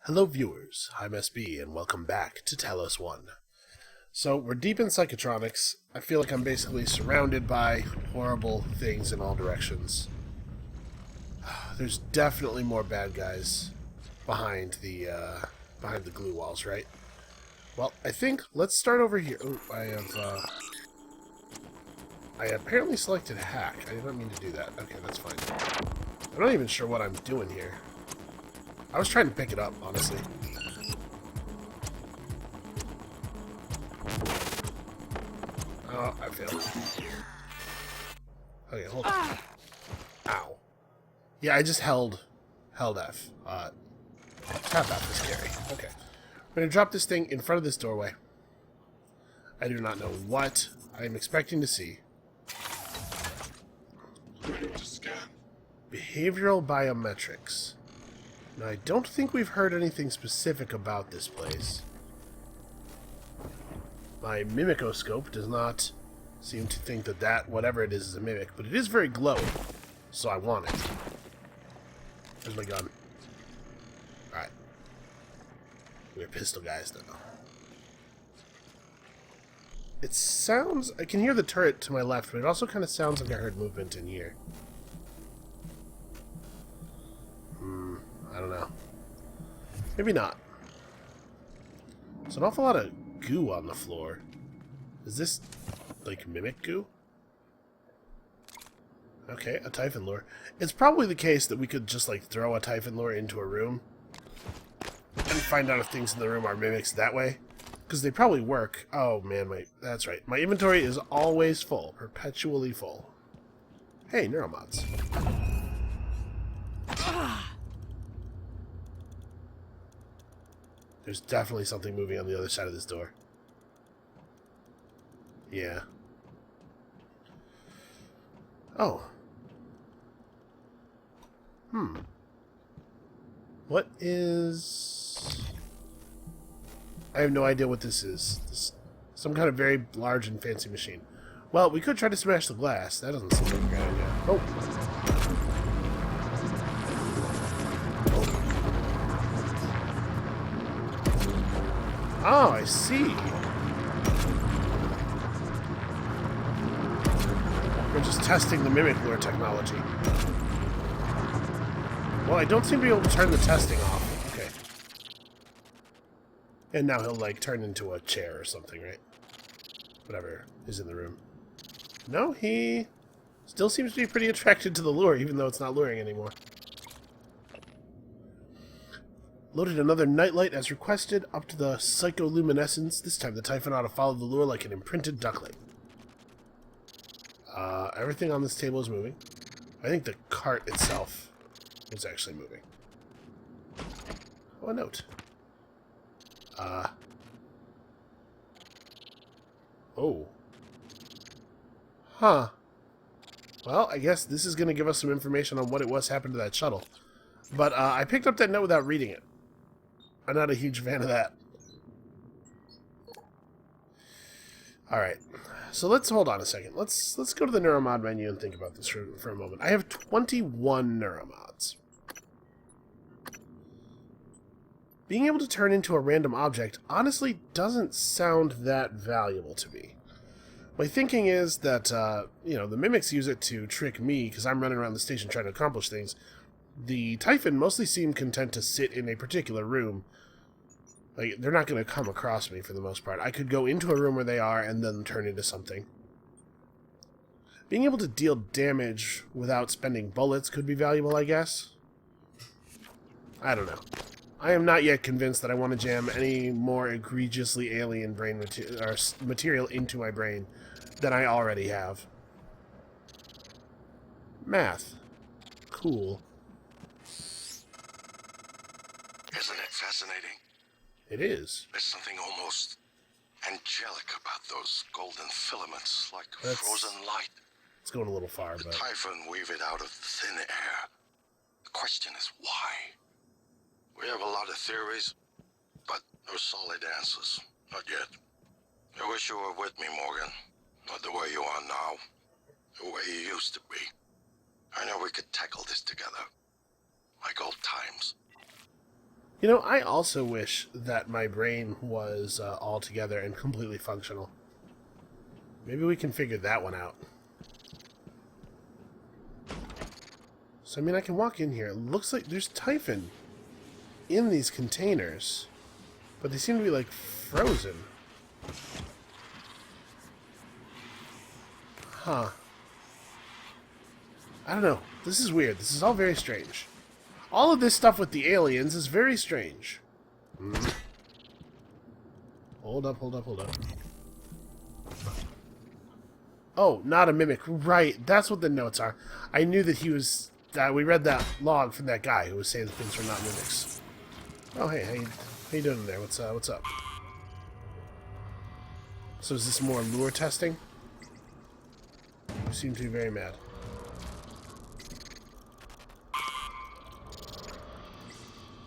Hello viewers, I'm SB and welcome back to Talos 1. So we're deep in Psychotronics. I feel like I'm basically surrounded by horrible things in all directions. There's definitely more bad guys behind the glue walls, right? Well, I think let's start over here. Oh, I apparently selected hack. I did not mean to do that. Okay, that's fine. I'm not even sure what I'm doing here. I was trying to pick it up, honestly. Oh, I failed. Okay, hold on. Ow. Yeah, I just held F. Tap F is scary. Okay. I'm gonna drop this thing in front of this doorway. I do not know what I'm expecting to see. Behavioral biometrics. Now, I don't think we've heard anything specific about this place. My mimicoscope does not seem to think that whatever it is a mimic, but it is very glowy, so I want it. There's my gun. Alright. We're pistol guys, though. It sounds... I can hear the turret to my left, but it also kind of sounds like I heard movement in here. I don't know. Maybe not. There's an awful lot of goo on the floor. Is this, like, mimic goo? Okay, a Typhon lure. It's probably the case that we could just, like, throw a Typhon lure into a room and find out if things in the room are mimics that way. Because they probably work. Oh, man, that's right. My inventory is always full. Perpetually full. Hey, neuromods. There's definitely something moving on the other side of this door. Yeah. Oh. What is... I have no idea what this is. Some kind of very large and fancy machine. Well, we could try to smash the glass. That doesn't seem like a good idea. Oh. Oh, I see. We're just testing the mimic lure technology. Well, I don't seem to be able to turn the testing off. Okay. And now he'll, like, turn into a chair or something, right? Whatever is in the room. No, he still seems to be pretty attracted to the lure, even though it's not luring anymore. Loaded another nightlight as requested, up to the psycholuminescence. This time the Typhon ought to follow the lure like an imprinted duckling. Everything on this table is moving. I think the cart itself is actually moving. Oh, a note. Oh. Huh. Well, I guess this is going to give us some information on what it was happened to that shuttle. But I picked up that note without reading it. I'm not a huge fan of that. Alright. So let's hold on a second. Let's go to the neuromod menu and think about this for a moment. I have 21 neuromods. Being able to turn into a random object honestly doesn't sound that valuable to me. My thinking is that, the mimics use it to trick me because I'm running around the station trying to accomplish things. The Typhon mostly seem content to sit in a particular room. Like, they're not going to come across me for the most part. I could go into a room where they are and then turn into something. Being able to deal damage without spending bullets could be valuable, I guess. I don't know. I am not yet convinced that I want to jam any more egregiously alien brain material into my brain than I already have. Math. Cool. Isn't it fascinating? It is. There's something almost angelic about those golden filaments, like frozen light. It's going a little far, The but... Typhon weave it out of thin air. The question is why? We have a lot of theories, but no solid answers. Not yet. I wish you were with me, Morgan. Not the way you are now. The way you used to be. I know we could tackle this together. Like old times. You know, I also wish that my brain was all together and completely functional. Maybe we can figure that one out. So, I mean, I can walk in here. It looks like there's Typhon in these containers. But they seem to be, like, frozen. Huh. I don't know. This is weird. This is all very strange. All of this stuff with the aliens is very strange. Hold up, hold up, hold up. Oh, not a mimic. Right, that's what the notes are. I knew that he was... we read that log from that guy who was saying that things were not mimics. Oh, hey, how you doing there? What's up? So is this more lure testing? You seem to be very mad.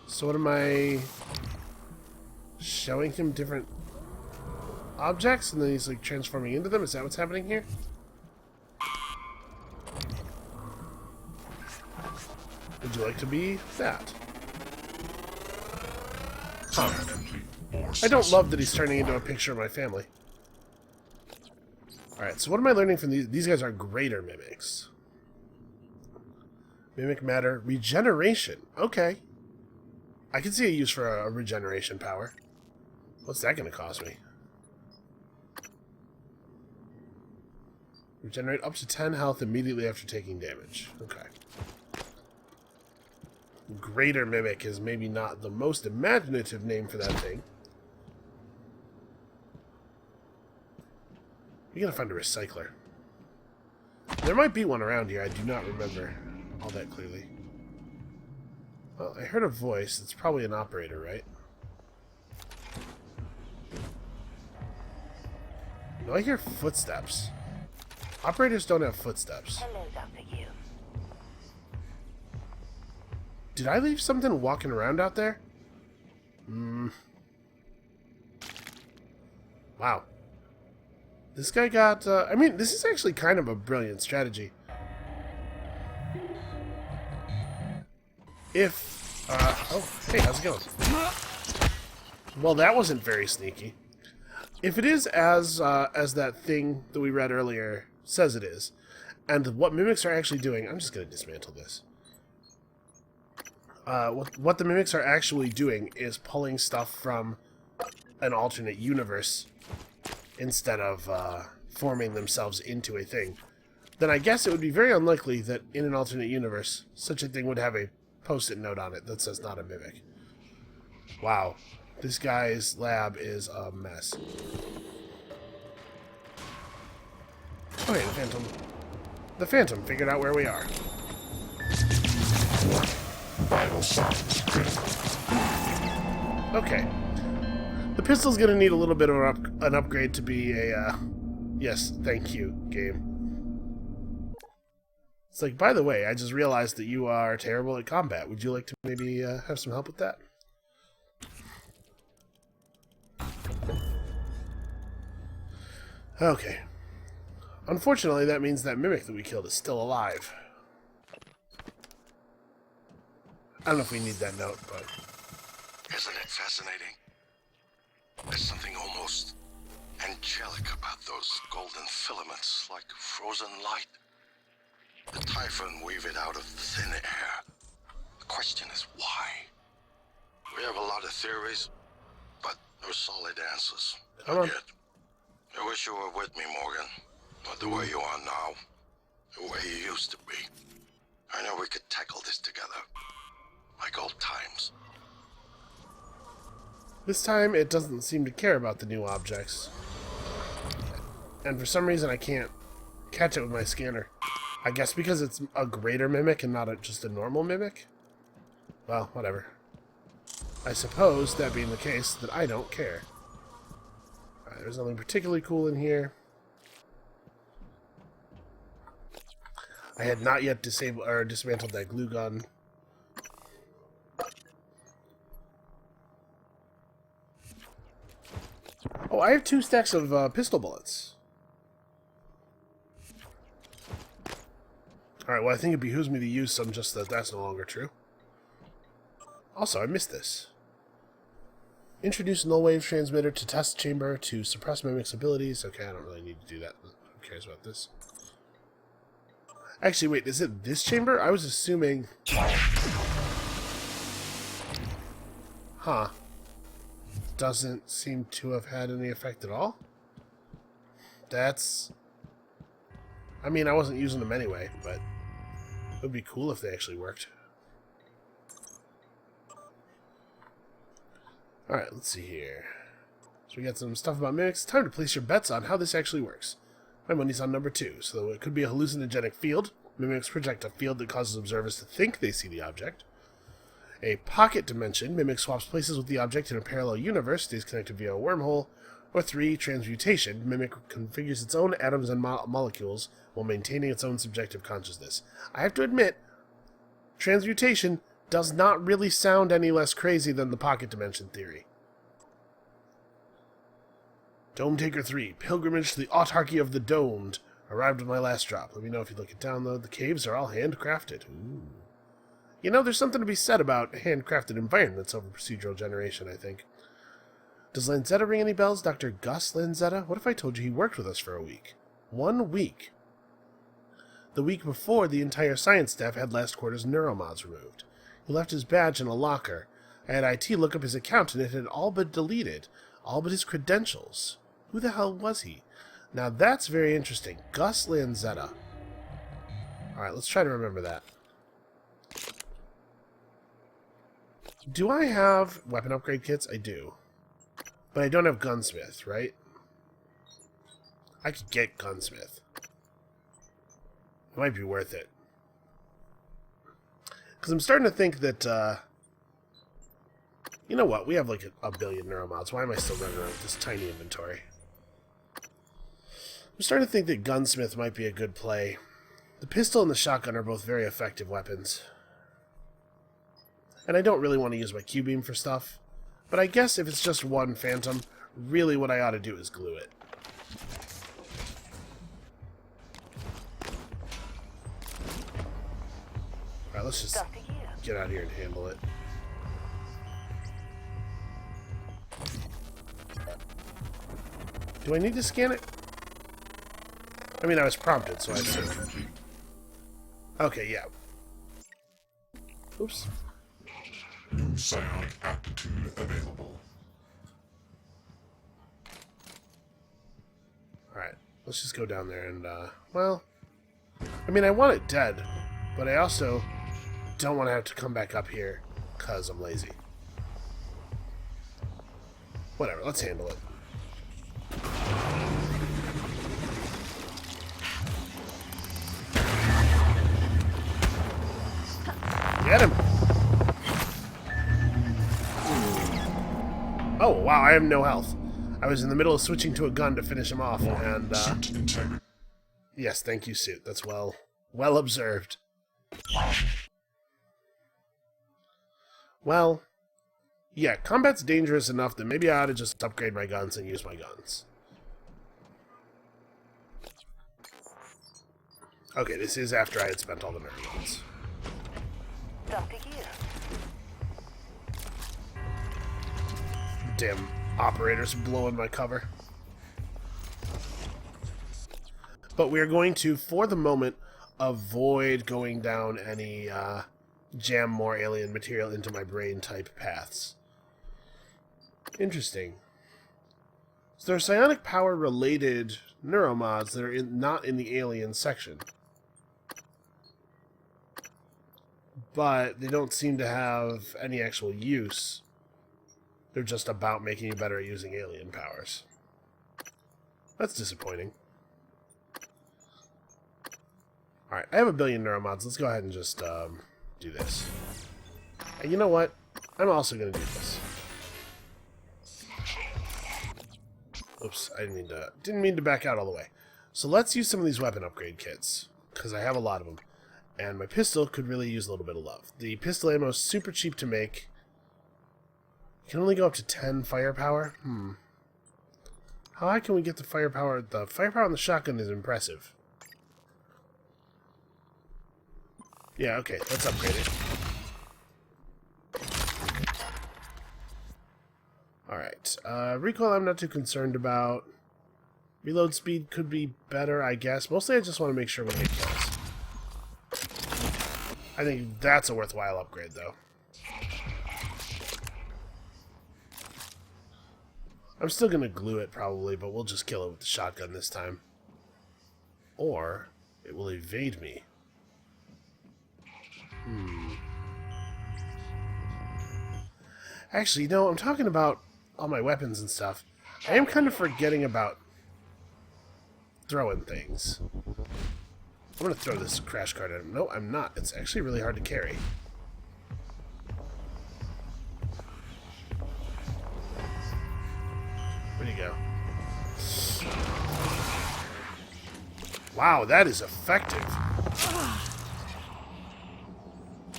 So what am I... showing him different objects, and then he's like transforming into them? Is that what's happening here? Would you like to be that? Huh. I don't love that he's turning into a picture of my family. Alright, so what am I learning from these? These guys are greater mimics. Mimic matter. Regeneration. Okay. I can see a use for a regeneration power. What's that going to cost me? Regenerate up to 10 health immediately after taking damage. Okay. Greater Mimic is maybe not the most imaginative name for that thing. We gotta find a recycler. There might be one around here. I do not remember all that clearly. Well, I heard a voice. It's probably an operator, right? No, I hear footsteps. Operators don't have footsteps. Hello, Dr. Yu. Did I leave something walking around out there? Wow. This guy got... I mean, this is actually kind of a brilliant strategy. If... oh, hey, how's it going? Well, that wasn't very sneaky. If it is as that thing that we read earlier says it is, and what mimics are actually doing... I'm just going to dismantle this. What the mimics are actually doing is pulling stuff from an alternate universe instead of forming themselves into a thing, then I guess it would be very unlikely that in an alternate universe such a thing would have a post-it note on it that says not a mimic. Wow. This guy's lab is a mess. Oh, hey, the Phantom. The Phantom figured out where we are. Okay. The pistol's gonna need a little bit of an upgrade to be a, yes, thank you, game. It's like, by the way, I just realized that you are terrible at combat. Would you like to maybe have some help with that? Okay. Unfortunately, that means that mimic that we killed is still alive. I don't know if we need that note, but... Isn't it fascinating? There's something almost angelic about those golden filaments, like frozen light. The Typhon weave it out of the thin air. The question is why? We have a lot of theories, but no solid answers. Come Not on. yet. I wish you were with me, Morgan. Not the way you are now. The way you used to be. I know we could tackle this together. Like old times. This time, it doesn't seem to care about the new objects. And for some reason, I can't catch it with my scanner. I guess because it's a greater mimic and not just a normal mimic? Well, whatever. I suppose, that being the case, that I don't care. Alright, there's nothing particularly cool in here. I had not yet disabled or dismantled that glue gun. Oh, I have 2 stacks of pistol bullets. Alright, well, I think it behooves me to use some just that that's no longer true. Also, I missed this. Introduce null wave transmitter to test chamber to suppress mimics' abilities. Okay, I don't really need to do that. Who cares about this? Actually, wait, is it this chamber? I was assuming... Huh. Doesn't seem to have had any effect at all? That's... I mean, I wasn't using them anyway, but it would be cool if they actually worked. Alright, let's see here. So we got some stuff about mimics. Time to place your bets on how this actually works. My money's on number 2, so it could be a hallucinogenic field. Mimics project a field that causes observers to think they see the object. A pocket dimension. Mimic swaps places with the object in a parallel universe, stays connected via a wormhole. Or 3, transmutation. Mimic configures its own atoms and molecules while maintaining its own subjective consciousness. I have to admit, transmutation does not really sound any less crazy than the pocket dimension theory. Dome Taker 3, Pilgrimage to the Autarky of the Domed. Arrived with my last drop. Let me know if you'd like to download. The caves are all handcrafted. Ooh. You know, there's something to be said about handcrafted environments over procedural generation, I think. Does Lanzetta ring any bells? Dr. Gus Lanzetta? What if I told you he worked with us for a week? 1 week. The week before, the entire science staff had last quarter's neuromods removed. He left his badge in a locker. I had IT look up his account, and it had all but deleted. All but his credentials. Who the hell was he? Now that's very interesting. Gus Lanzetta. Alright, let's try to remember that. Do I have weapon upgrade kits? I do. But I don't have gunsmith, right? I could get gunsmith. It might be worth it. Because I'm starting to think that, you know what? We have like a billion neuromods. Why am I still running around with this tiny inventory? I'm starting to think that gunsmith might be a good play. The pistol and the shotgun are both very effective weapons. And I don't really want to use my Q-beam for stuff. But I guess if it's just one phantom, really what I ought to do is glue it. Alright, let's just get out here and handle it. Do I need to scan it? I mean, I was prompted, so I assume. Okay, yeah. Oops. New psionic aptitude available. Alright, let's just go down there and, well... I mean, I want it dead, but I also don't want to have to come back up here, because I'm lazy. Whatever, let's handle it. Get him! Oh, wow, I have no health. I was in the middle of switching to a gun to finish him off, and, yes, thank you, Suit. That's well observed. Well, yeah, combat's dangerous enough that maybe I ought to just upgrade my guns and use my guns. Okay, this is after I had spent all the neuromods. Damn operators blowing my cover. But we are going to, for the moment, avoid going down any jam more alien material into my brain type paths. Interesting. So there are psionic power related neuromods that are not in the alien section. But they don't seem to have any actual use. They're just about making you better at using alien powers. That's disappointing. Alright, I have a billion neuromods. Let's go ahead and just do this. And you know what? I'm also going to do this. Oops, I didn't mean to back out all the way. So let's use some of these weapon upgrade kits, because I have a lot of them. And my pistol could really use a little bit of love. The pistol ammo is super cheap to make. You can only go up to 10 firepower. How high can we get the firepower? The firepower on the shotgun is impressive. Yeah, okay, let's upgrade it. Alright. Recoil I'm not too concerned about. Reload speed could be better, I guess. Mostly I just want to make sure we get kills. I think that's a worthwhile upgrade, though. I'm still going to glue it, probably, but we'll just kill it with the shotgun this time. Or it will evade me. Actually, no, I'm talking about all my weapons and stuff. I am kind of forgetting about throwing things. I'm going to throw this crash cart at him. No, I'm not. It's actually really hard to carry. Where'd he go? Wow, that is effective.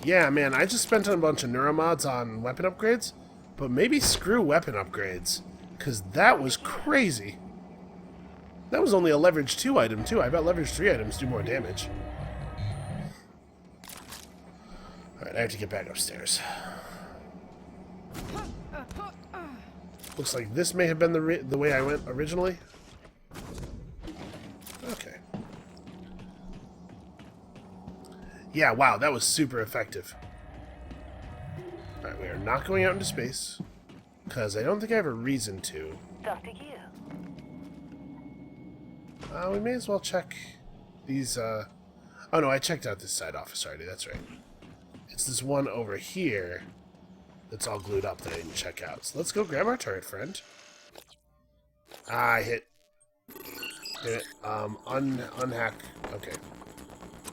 Yeah, man, I just spent a bunch of neuromods on weapon upgrades, but maybe screw weapon upgrades, because that was crazy. That was only a leverage 2 item, too. I bet leverage 3 items do more damage. Alright, I have to get back upstairs. Looks like this may have been the way I went originally. Okay. Yeah, wow, that was super effective. Alright, we are not going out into space, because I don't think I have a reason to. We may as well check these, Oh no, I checked out this side office already, that's right. It's this one over here that's all glued up that I didn't check out. So let's go grab our turret friend. Ah, I hit it. Unhack. Okay.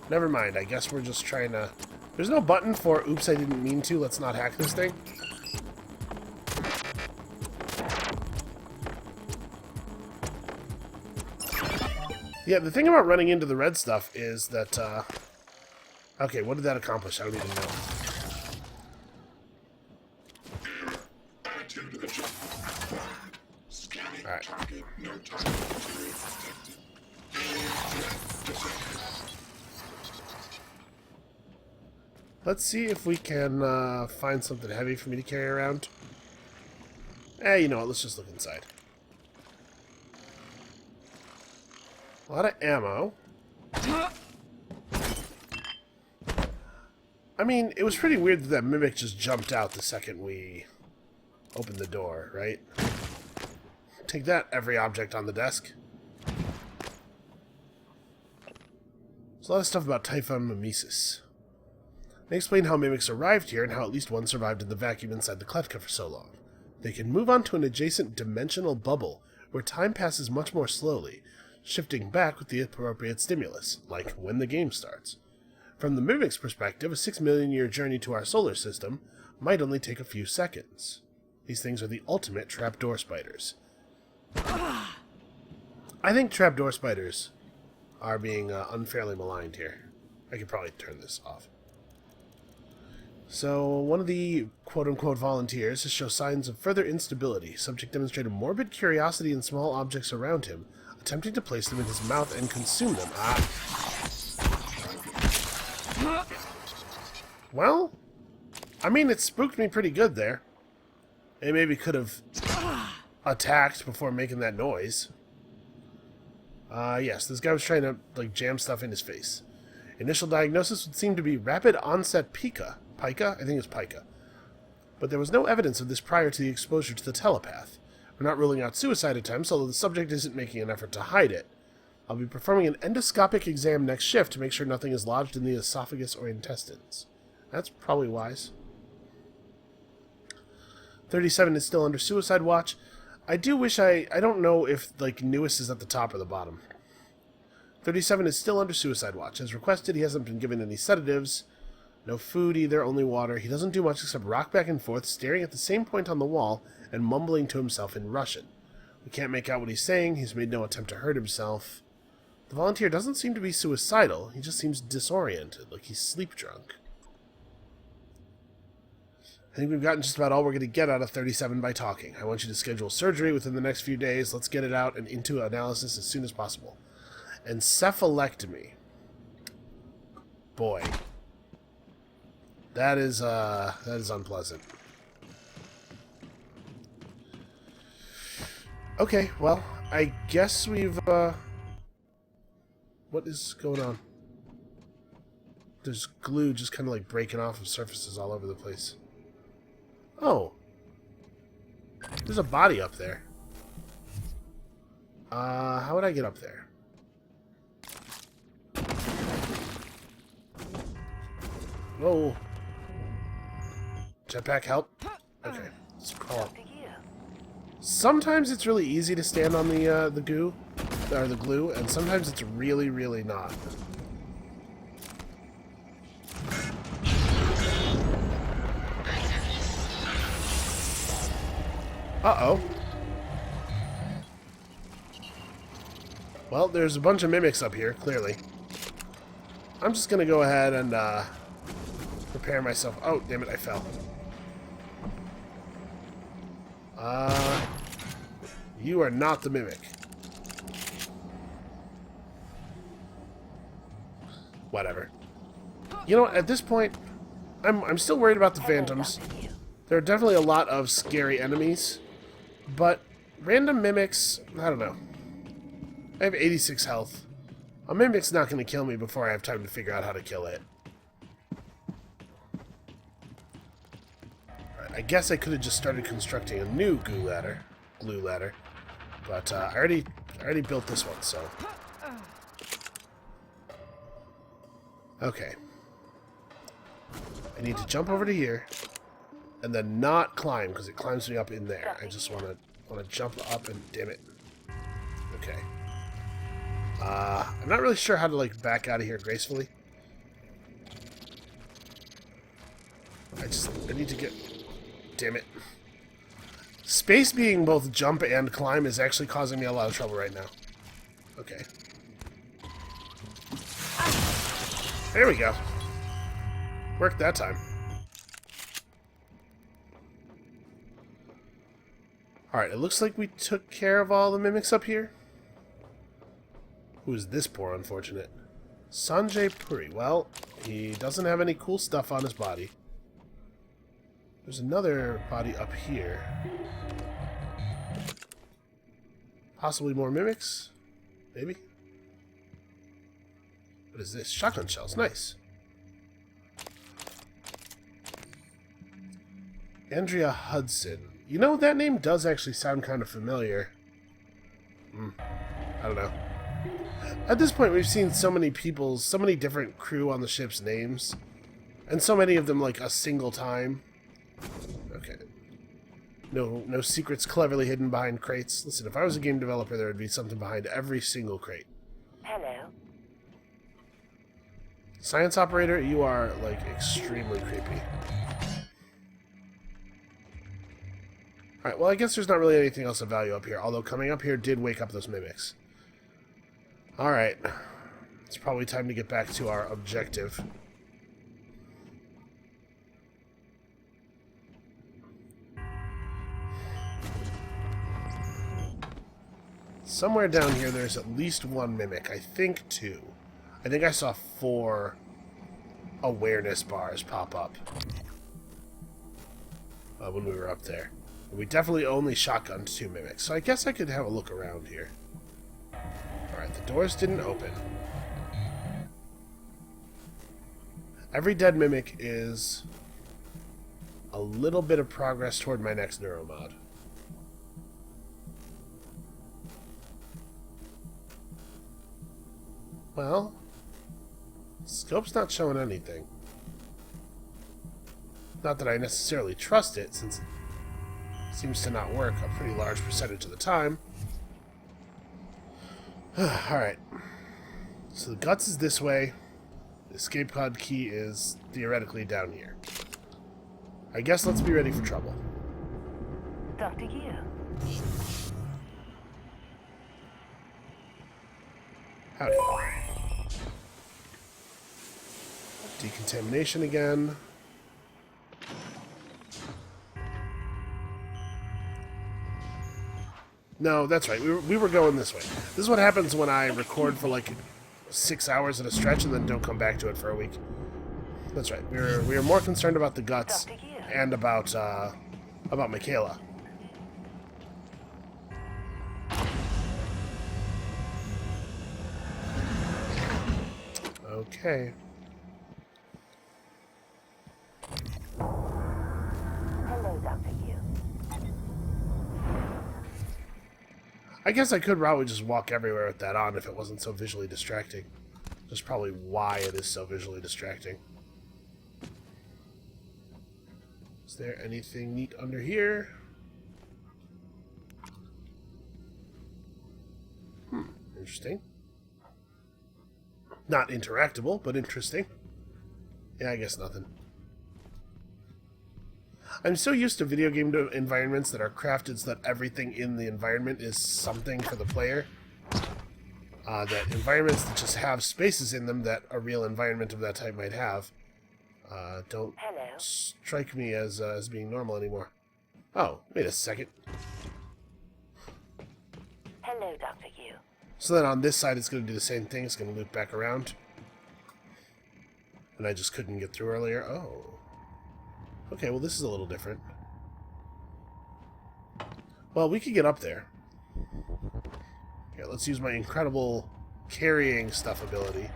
Never mind, I guess we're just trying to... There's no button for, oops, I didn't mean to, let's not hack this thing. Yeah, the thing about running into the red stuff is that, okay, what did that accomplish? I don't even know. Alright. Let's see if we can find something heavy for me to carry around. You know what, let's just look inside. A lot of ammo. I mean, it was pretty weird that mimic just jumped out the second we opened the door, right? Take that, every object on the desk. There's a lot of stuff about Typhon mimesis. They explain how mimics arrived here and how at least one survived in the vacuum inside the Kletka for so long. They can move on to an adjacent dimensional bubble where time passes much more slowly, shifting back with the appropriate stimulus, like when the game starts. From the mimic's perspective, a 6 million year journey to our solar system might only take a few seconds. These things are the ultimate trapdoor spiders. I think trapdoor spiders are being unfairly maligned here. I could probably turn this off. So, one of the quote-unquote volunteers has shown signs of further instability. Subject demonstrated morbid curiosity in small objects around him, attempting to place them in his mouth and consume them. Well, I mean, it spooked me pretty good there. It maybe could have attacked before making that noise. Yes, this guy was trying to, like, jam stuff in his face. Initial diagnosis would seem to be rapid onset pica. Pica? I think it's pica. But there was no evidence of this prior to the exposure to the telepath. We're not ruling out suicide attempts, although the subject isn't making an effort to hide it. I'll be performing an endoscopic exam next shift to make sure nothing is lodged in the esophagus or intestines. That's probably wise. 37 is still under suicide watch. I do wish I don't know if, like, newest is at the top or the bottom. 37 is still under suicide watch. As requested, he hasn't been given any sedatives. No food either, only water. He doesn't do much except rock back and forth, staring at the same point on the wall and mumbling to himself in Russian. We can't make out what he's saying. He's made no attempt to hurt himself. The volunteer doesn't seem to be suicidal. He just seems disoriented, like he's sleep drunk. I think we've gotten just about all we're going to get out of 37 by talking. I want you to schedule surgery within the next few days. Let's get it out and into analysis as soon as possible. Encephalectomy. Boy. That is unpleasant. Okay, well, I guess we've, what is going on? There's glue just kind of like breaking off of surfaces all over the place. Oh. There's a body up there. How would I get up there? Whoa. Jetpack help? Okay, let's crawl up. Sometimes it's really easy to stand on the goo, or the glue, and sometimes it's really, really not. Uh-oh. Well, there's a bunch of mimics up here, clearly. I'm just gonna go ahead and, prepare myself. Oh, damn it, I fell. You are not the mimic. Whatever. You know, at this point, I'm still worried about the phantoms. There are definitely a lot of scary enemies, but random mimics, I don't know. I have 86 health. A mimic's not going to kill me before I have time to figure out how to kill it. Right, I guess I could have just started constructing a new glue ladder, but I already built this one, so. Okay. I need to jump over to here, and then not climb because it climbs me up in there. I just want to jump up and damn it. Okay. I'm not really sure how to like back out of here gracefully. I need to get. Damn it. Space being both jump and climb is actually causing me a lot of trouble right now. Okay. There we go. Worked that time. Alright, it looks like we took care of all the mimics up here. Who is this poor unfortunate? Sanjay Puri. Well, he doesn't have any cool stuff on his body. There's another body up here. Possibly more mimics? Maybe? What is this? Shotgun shells. Nice. Andrea Hudson. You know, that name does actually sound kind of familiar. I don't know. At this point, we've seen so many people's, so many different crew on the ship's names. And so many of them, like, a single time. Okay. No secrets cleverly hidden behind crates. Listen, if I was a game developer, there would be something behind every single crate. Hello. Science operator, you are, like, extremely creepy. Alright, well, I guess there's not really anything else of value up here, although coming up here did wake up those mimics. Alright. It's probably time to get back to our objective. Somewhere down here there's at least one mimic. I think 2. I think I saw 4 awareness bars pop up when we were up there. We definitely only shotgunned 2 mimics, so I guess I could have a look around here. Alright, the doors didn't open. Every dead mimic is a little bit of progress toward my next neuromod. Well, scope's not showing anything. Not that I necessarily trust it, since it seems to not work a pretty large percentage of the time. Alright. So the guts is this way. The escape pod key is theoretically down here. I guess let's be ready for trouble. Talk to you. Howdy. Decontamination again. No, that's right. We were going this way. This is what happens when I record for like 6 hours at a stretch and then don't come back to it for a week. That's right. We were more concerned about the guts and about Michaela. Okay. Hello, Dr. Yu. I guess I could probably just walk everywhere with that on if it wasn't so visually distracting. That's probably why it is so visually distracting. Is there anything neat under here? Interesting. Not interactable, but interesting. Yeah, I guess nothing. I'm so used to video game environments that are crafted so that everything in the environment is something for the player. That environments that just have spaces in them that a real environment of that type might have don't strike me as being normal anymore. Oh, wait a second. Hello, Dr. Yu. So then on this side it's going to do the same thing. It's going to loop back around. And I just couldn't get through earlier. Oh. Okay, well this is a little different. Well, we could get up there. Yeah, let's use my incredible carrying stuff ability.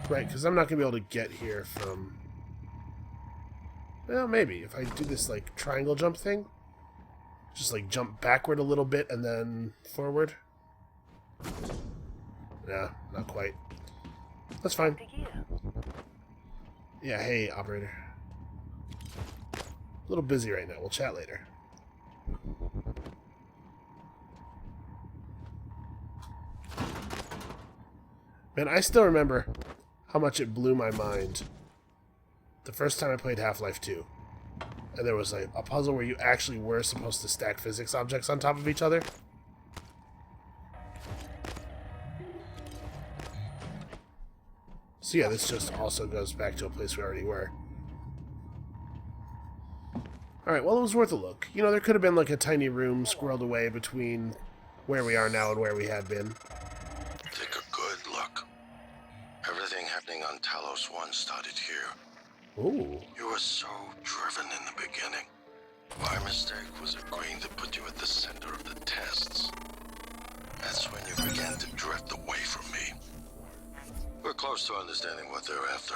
Right, because I'm not going to be able to get here from... Well, maybe. If I do this, like, triangle jump thing. Just, like, jump backward a little bit and then forward. Nah, not quite. That's fine. Dr. Yu. Yeah, hey, operator. A little busy right now. We'll chat later. Man, I still remember how much it blew my mind the first time I played Half-Life 2. And there was like a puzzle where you actually were supposed to stack physics objects on top of each other. So yeah, this just also goes back to a place we already were. Alright, well, it was worth a look. You know, there could have been like a tiny room squirreled away between where we are now and where we had been. Take a good look. Everything happening on Talos 1 started here. Ooh. You were so driven in the beginning. My mistake was agreeing to put you at the center of the tests. That's when you began to drift away from me. We're close to understanding what they're after.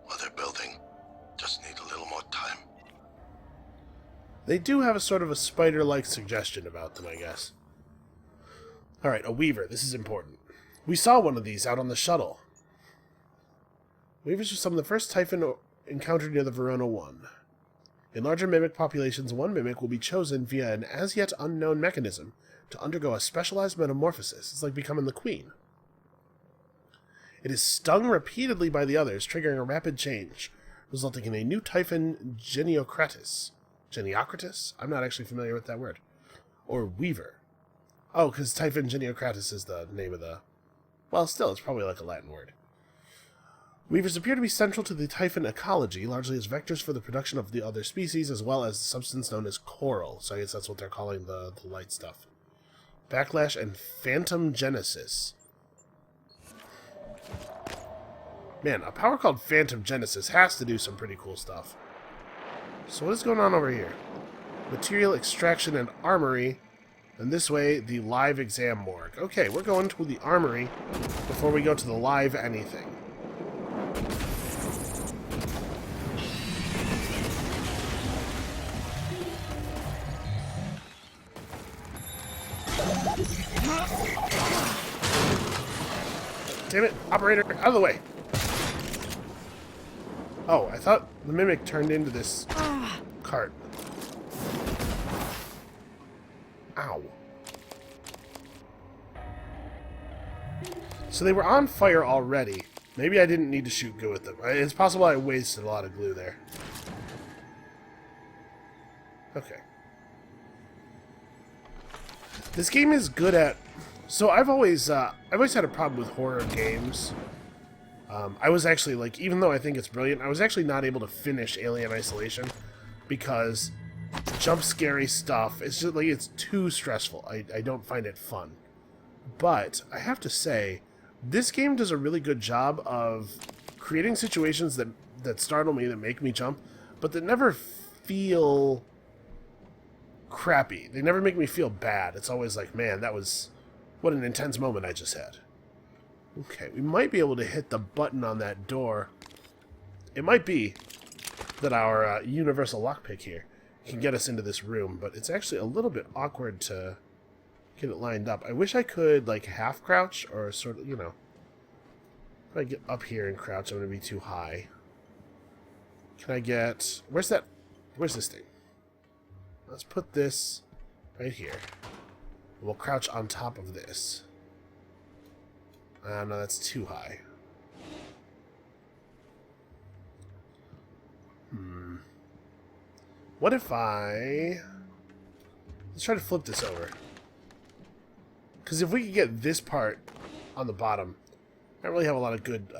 What they're building. Just need a little more time. They do have a sort of a spider-like suggestion about them, I guess. Alright, a Weaver. This is important. We saw one of these out on the shuttle. Weavers are some of the first Typhon encountered near the Verona 1. In larger mimic populations, one mimic will be chosen via an as-yet unknown mechanism to undergo a specialized metamorphosis. It's like becoming the queen. It is stung repeatedly by the others, triggering a rapid change, resulting in a new Typhon Geniocratus. Geniocratus? I'm not actually familiar with that word. Or Weaver. Oh, because Typhon Geniocratus is the name of the... Well, still, it's probably like a Latin word. Weavers appear to be central to the Typhon ecology, largely as vectors for the production of the other species, as well as the substance known as coral. So I guess that's what they're calling the light stuff. Backlash and Phantom Genesis. Man, a power called Phantom Genesis has to do some pretty cool stuff. So what is going on over here? Material extraction and armory. And this way, the live exam morgue. Okay, we're going to the armory before we go to the live anything. Damn it, operator, out of the way. Oh, I thought the mimic turned into this cart. Ow. So they were on fire already. Maybe I didn't need to shoot glue with them. It's possible I wasted a lot of glue there. Okay. This game is good at... So I've always had a problem with horror games. I was actually, like, even though I think it's brilliant, I was actually not able to finish Alien Isolation because jump scary stuff, it's just, like, it's too stressful. I don't find it fun. But I have to say, this game does a really good job of creating situations that startle me, that make me jump, but that never feel crappy. They never make me feel bad. It's always like, man, that was... what an intense moment I just had. Okay, we might be able to hit the button on that door. It might be that our universal lockpick here can get us into this room, but it's actually a little bit awkward to get it lined up. I wish I could, like, half crouch or sort of, you know. If I get up here and crouch, I'm going to be too high. Can I get... Where's this thing? Let's put this right here. We'll crouch on top of this. No, that's too high. What if I... Let's try to flip this over. Because if we could get this part on the bottom, I don't really have a lot of good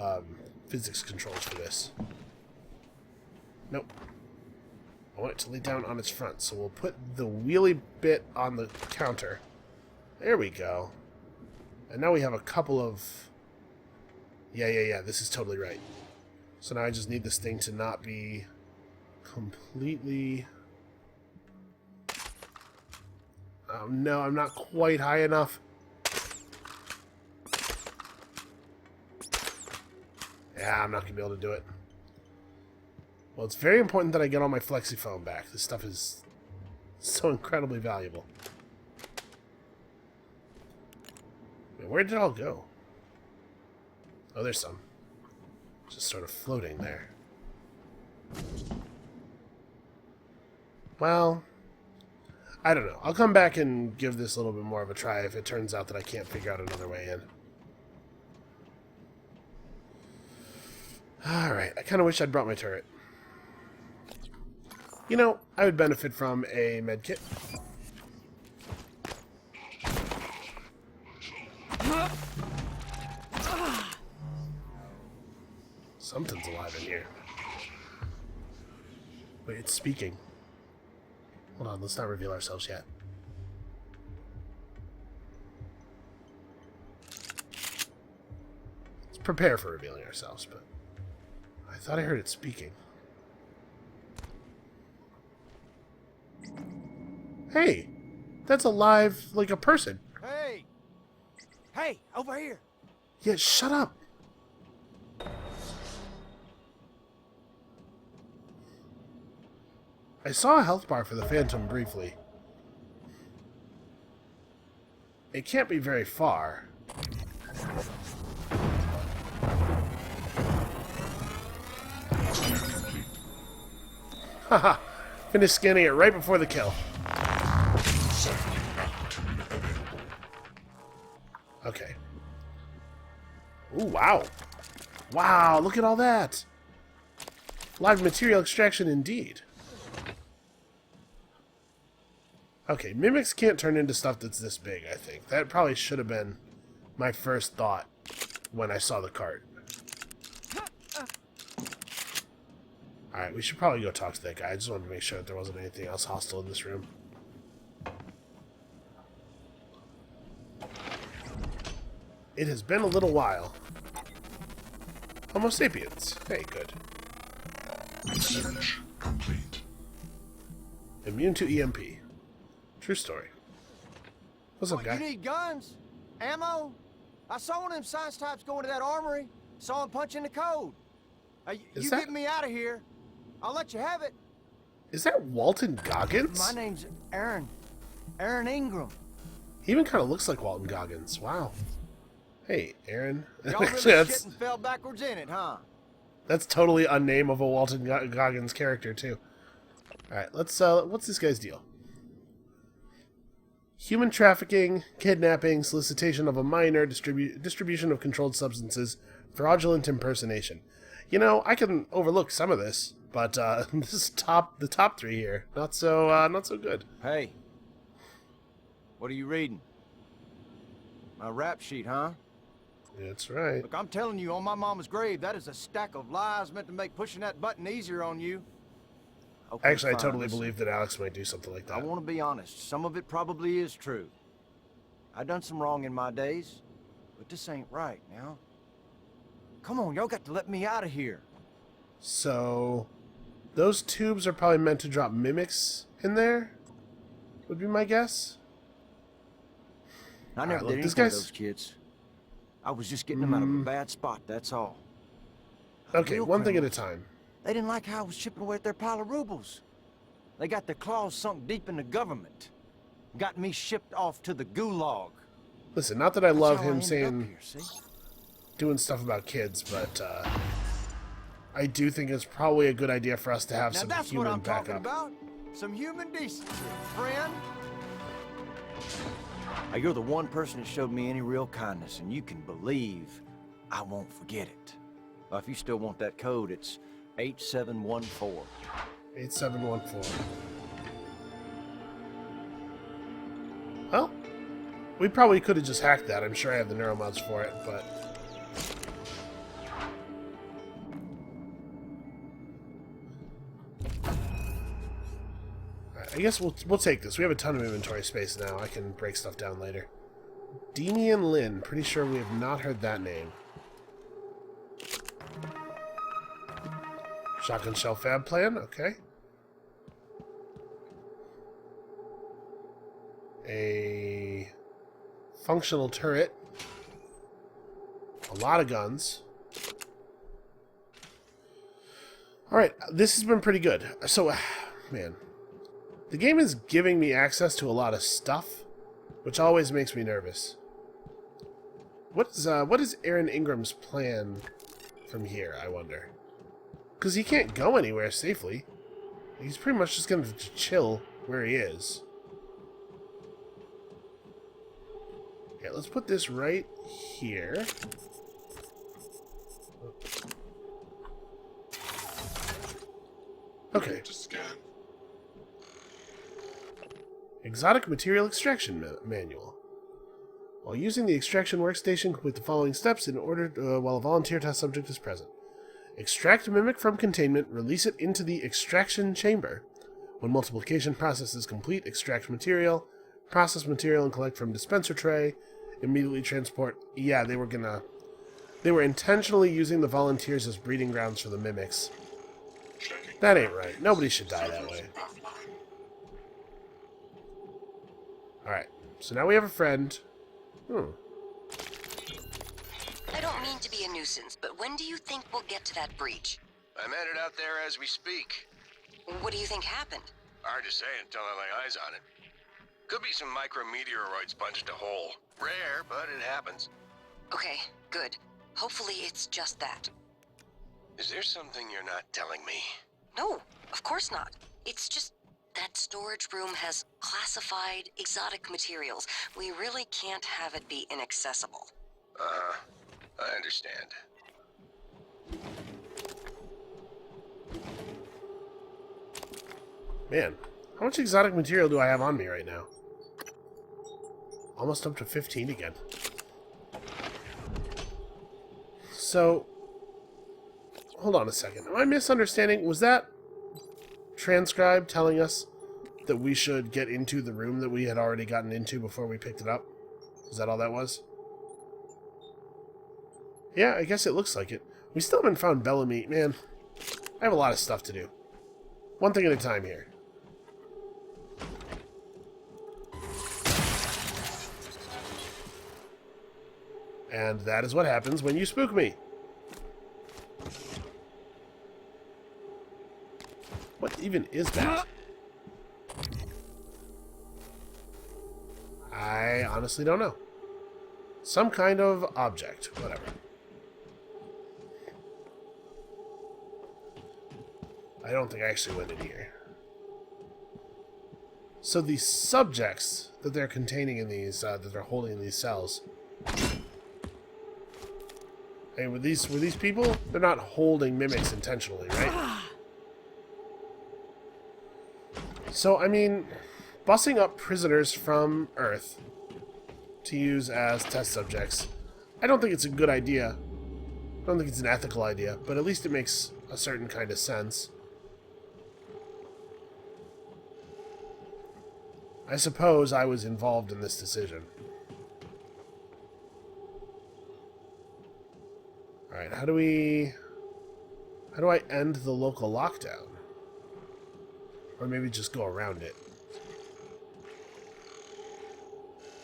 physics controls for this. Nope. I want it to lay down on its front, so we'll put the wheelie bit on the counter. There we go. And now we have a couple of... Yeah, this is totally right. So now I just need this thing to not be completely... Oh no, I'm not quite high enough. Yeah, I'm not going to be able to do it. Well, it's very important that I get all my Flexifoam back. This stuff is so incredibly valuable. Wait, where did it all go? Oh, there's some. Just sort of floating there. Well, I don't know. I'll come back and give this a little bit more of a try if it turns out that I can't figure out another way in. Alright, I kind of wish I'd brought my turret. You know, I would benefit from a med kit. Something's alive in here. Wait, it's speaking. Hold on, let's not reveal ourselves yet. Let's prepare for revealing ourselves, but I thought I heard it speaking. Hey! That's alive like a person. Hey! Hey, over here! Yeah, shut up! I saw a health bar for the Phantom briefly. It can't be very far. Haha! Finished scanning it right before the kill. Okay. Ooh, wow. Wow, look at all that! Live material extraction indeed. Okay, mimics can't turn into stuff that's this big, I think. That probably should have been my first thought when I saw the cart. Alright, we should probably go talk to that guy. I just wanted to make sure that there wasn't anything else hostile in this room. It has been a little while. Homo sapiens. Hey, good. Research complete. Immune to EMP. True story. What's up, What, guy? you need guns? Ammo? I saw one of them science types go into that armory. Saw him punching the code. You that- get me out of here, I'll let you have it. Is that Walton Goggins? My name's Aaron. Aaron Ingram. He even kind of looks like Walton Goggins. Wow. Hey, Aaron. Y'all really Actually, shit and fell backwards in it, huh? that's totally a name of a Walton Goggins character, too. Alright, let's, what's this guy's deal? Human trafficking, kidnapping, solicitation of a minor, distribution of controlled substances, fraudulent impersonation. You know, I can overlook some of this, but this is the top three here. Not so good. Hey. What are you reading? My rap sheet, huh? That's right. Look, I'm telling you, on my mama's grave, that is a stack of lies meant to make pushing that button easier on you. Okay, Actually, I fine, totally listen. believe that Alex might do something like I that. want to be honest. Some of it probably is true. I done some wrong in my days, but this ain't right now. Come on, y'all got to let me out of here. So, those tubes are probably meant to drop mimics in there? Would be my guess. I never look, did this anything to guy's- those kids. I was just getting them out of a bad spot, that's all. Okay, Real one thing at a criminals. time. They didn't like how I was chipping away at their pile of rubles. They got their claws sunk deep in the government. Got me shipped off to the gulag. Listen, not that I That's love how I him ended up saying, here, see? doing stuff about kids, but I do think it's probably a good idea for us to have Now some that's what human I'm talking backup. about. Some human decency, friend. Now, you're the one person that showed me any real kindness, and you can believe I won't forget it. If you still want that code, it's 8714. 8714. Well, we probably could have just hacked that. I'm sure I have the neuromods for it, but... Alright, I guess we'll take this. We have a ton of inventory space now. I can break stuff down later. Demian Lin. Pretty sure we have not heard that name. Shotgun shell fab plan. Okay. A functional turret. A lot of guns. Alright, this has been pretty good. So, man. The game is giving me access to a lot of stuff, which always makes me nervous. What is Aaron Ingram's plan from here, I wonder? Because he can't go anywhere safely. He's pretty much just going to chill where he is. Okay, let's put this right here. Okay. To scan. Exotic Material Extraction Manual. While using the extraction workstation, complete the following steps in order while a volunteer test subject is present. Extract Mimic from Containment, release it into the extraction chamber. When multiplication process is complete, extract material, process material and collect from dispenser tray, immediately transport... Yeah, they were intentionally using the volunteers as breeding grounds for the mimics. Checking. That ain't right. Nobody should die that way. Offline. Alright, so now we have a friend. I don't mean to be a nuisance, but when do you think we'll get to that breach? I'm headed out there as we speak. What do you think happened? Hard to say until I lay eyes on it. Could be some micrometeoroids punched a hole. Rare, but it happens. Okay, good. Hopefully it's just that. Is there something you're not telling me? No, of course not. It's just that storage room has classified exotic materials. We really can't have it be inaccessible. I understand. Man, how much exotic material do I have on me right now? Almost up to 15 again. So, hold on a second. Am I misunderstanding? Was that transcribe telling us that we should get into the room that we had already gotten into before we picked it up? Is that all that was? Yeah, I guess it looks like it. We still haven't found Bellamy. Man, I have a lot of stuff to do. One thing at a time here. And that is what happens when you spook me. What even is that? I honestly don't know. Some kind of object. Whatever. I don't think I actually went in here. So the subjects that they're containing in these, that they're holding in these cells... Hey, were these people? They're not holding mimics intentionally, right? So, I mean, bussing up prisoners from Earth to use as test subjects, I don't think it's a good idea. I don't think it's an ethical idea, but at least it makes a certain kind of sense. I suppose I was involved in this decision. Alright, how do I end the local lockdown? Or maybe just go around it.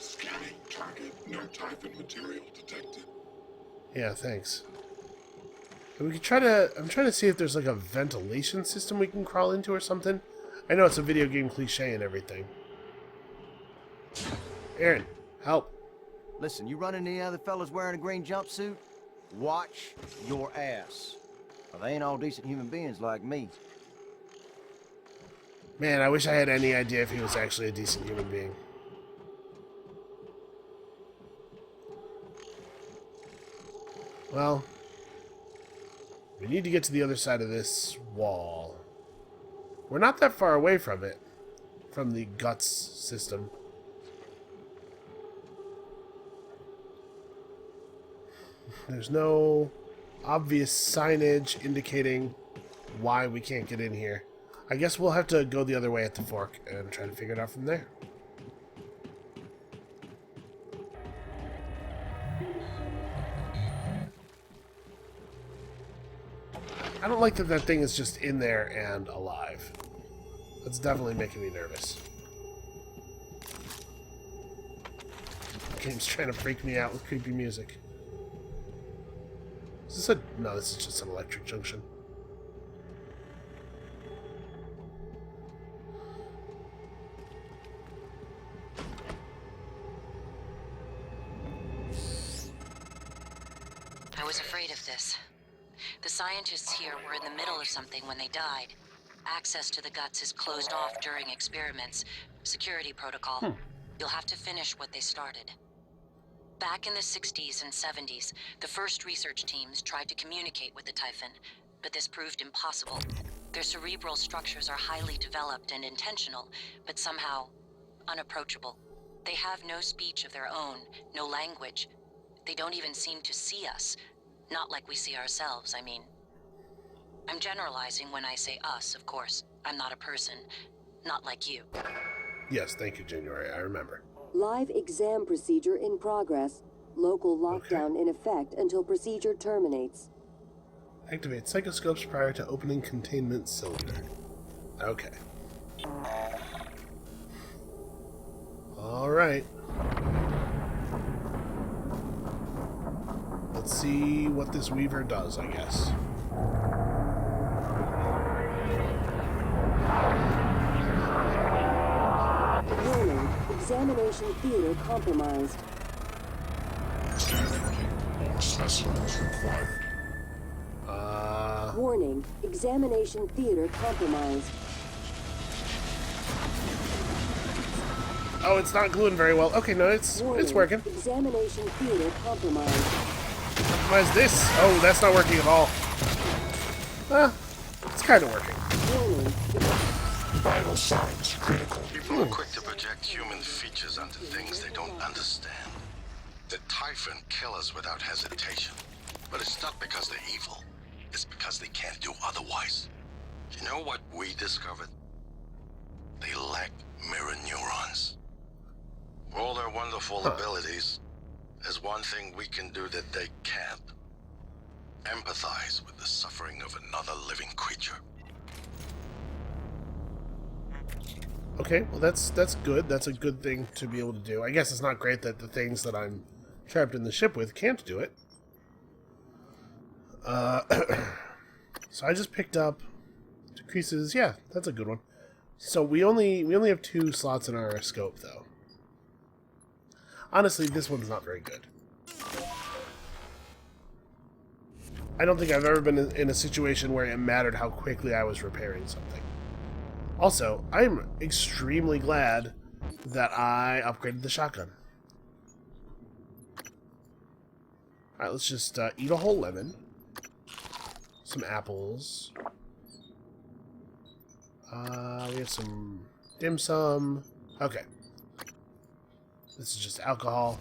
Scanning target. No Typhon material detected. Yeah, thanks. And we could try to... I'm trying to see if there's like a ventilation system we can crawl into or something. I know it's a video game cliche and everything. Aaron, help. Listen, you run into any other fellas wearing a green jumpsuit? Watch your ass. Well, they ain't all decent human beings like me. Man, I wish I had any idea if he was actually a decent human being. Well, we need to get to the other side of this wall. We're not that far away from it, from the guts system. There's no obvious signage indicating why we can't get in here. I guess we'll have to go the other way at the fork and try to figure it out from there. I don't like that that thing is just in there and alive. That's definitely making me nervous. The game's trying to freak me out with creepy music. Is this a... No, this is just an electric junction. I was afraid of this. The scientists here were in the middle of something when they died. Access to the guts is closed off during experiments. Security protocol. You'll have to finish what they started. Back in the 60s and 70s, the first research teams tried to communicate with the Typhon, but this proved impossible. Their cerebral structures are highly developed and intentional, but somehow unapproachable. They have no speech of their own, no language. They don't even seem to see us. Not like we see ourselves, I mean. I'm generalizing when I say us, of course. I'm not a person. Not like you. Yes, thank you, January. I remember. Live exam procedure in progress. Local lockdown in effect until procedure terminates. Activate psychoscopes prior to opening containment cylinder. Okay. Alright. Let's see what this Weaver does, I guess. Warning. Examination theater compromised. Standard. All specimens required. Warning. Examination theater compromised. Oh, it's not gluing very well. Okay, no, it's working. Examination theater compromised. Why is this? Oh, that's not working at all. It's kind of working. Warning. Vital signs critical. People are quick to project human features onto things they don't understand. The Typhon kill us without hesitation. But it's not because they're evil. It's because they can't do otherwise. You know what we discovered? They lack mirror neurons. For all their wonderful abilities, there's one thing we can do that they can't. Empathize with the suffering of another living creature. Okay, well that's good. That's a good thing to be able to do. I guess it's not great that the things that I'm trapped in the ship with can't do it. So I just picked up decreases. Yeah, that's a good one. So we only have 2 slots in our scope though. Honestly, this one's not very good. I don't think I've ever been in a situation where it mattered how quickly I was repairing something. Also, I'm extremely glad that I upgraded the shotgun. Alright, let's just eat a whole lemon. Some apples. We have some dim sum. Okay. This is just alcohol.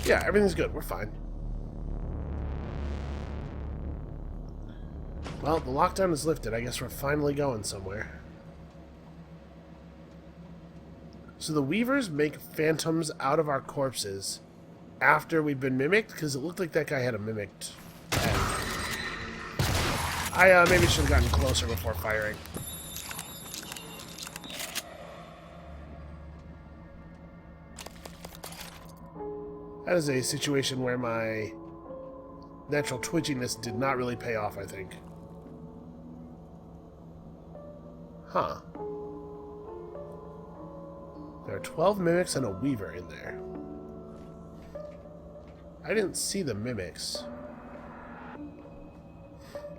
Yeah, everything's good. We're fine. Well, the lockdown is lifted. I guess we're finally going somewhere. So the Weavers make phantoms out of our corpses after we've been mimicked? Because it looked like that guy had a mimicked head. I maybe should have gotten closer before firing. That is a situation where my natural twitchiness did not really pay off, I think. Huh. There are 12 mimics and a weaver in there. I didn't see the mimics.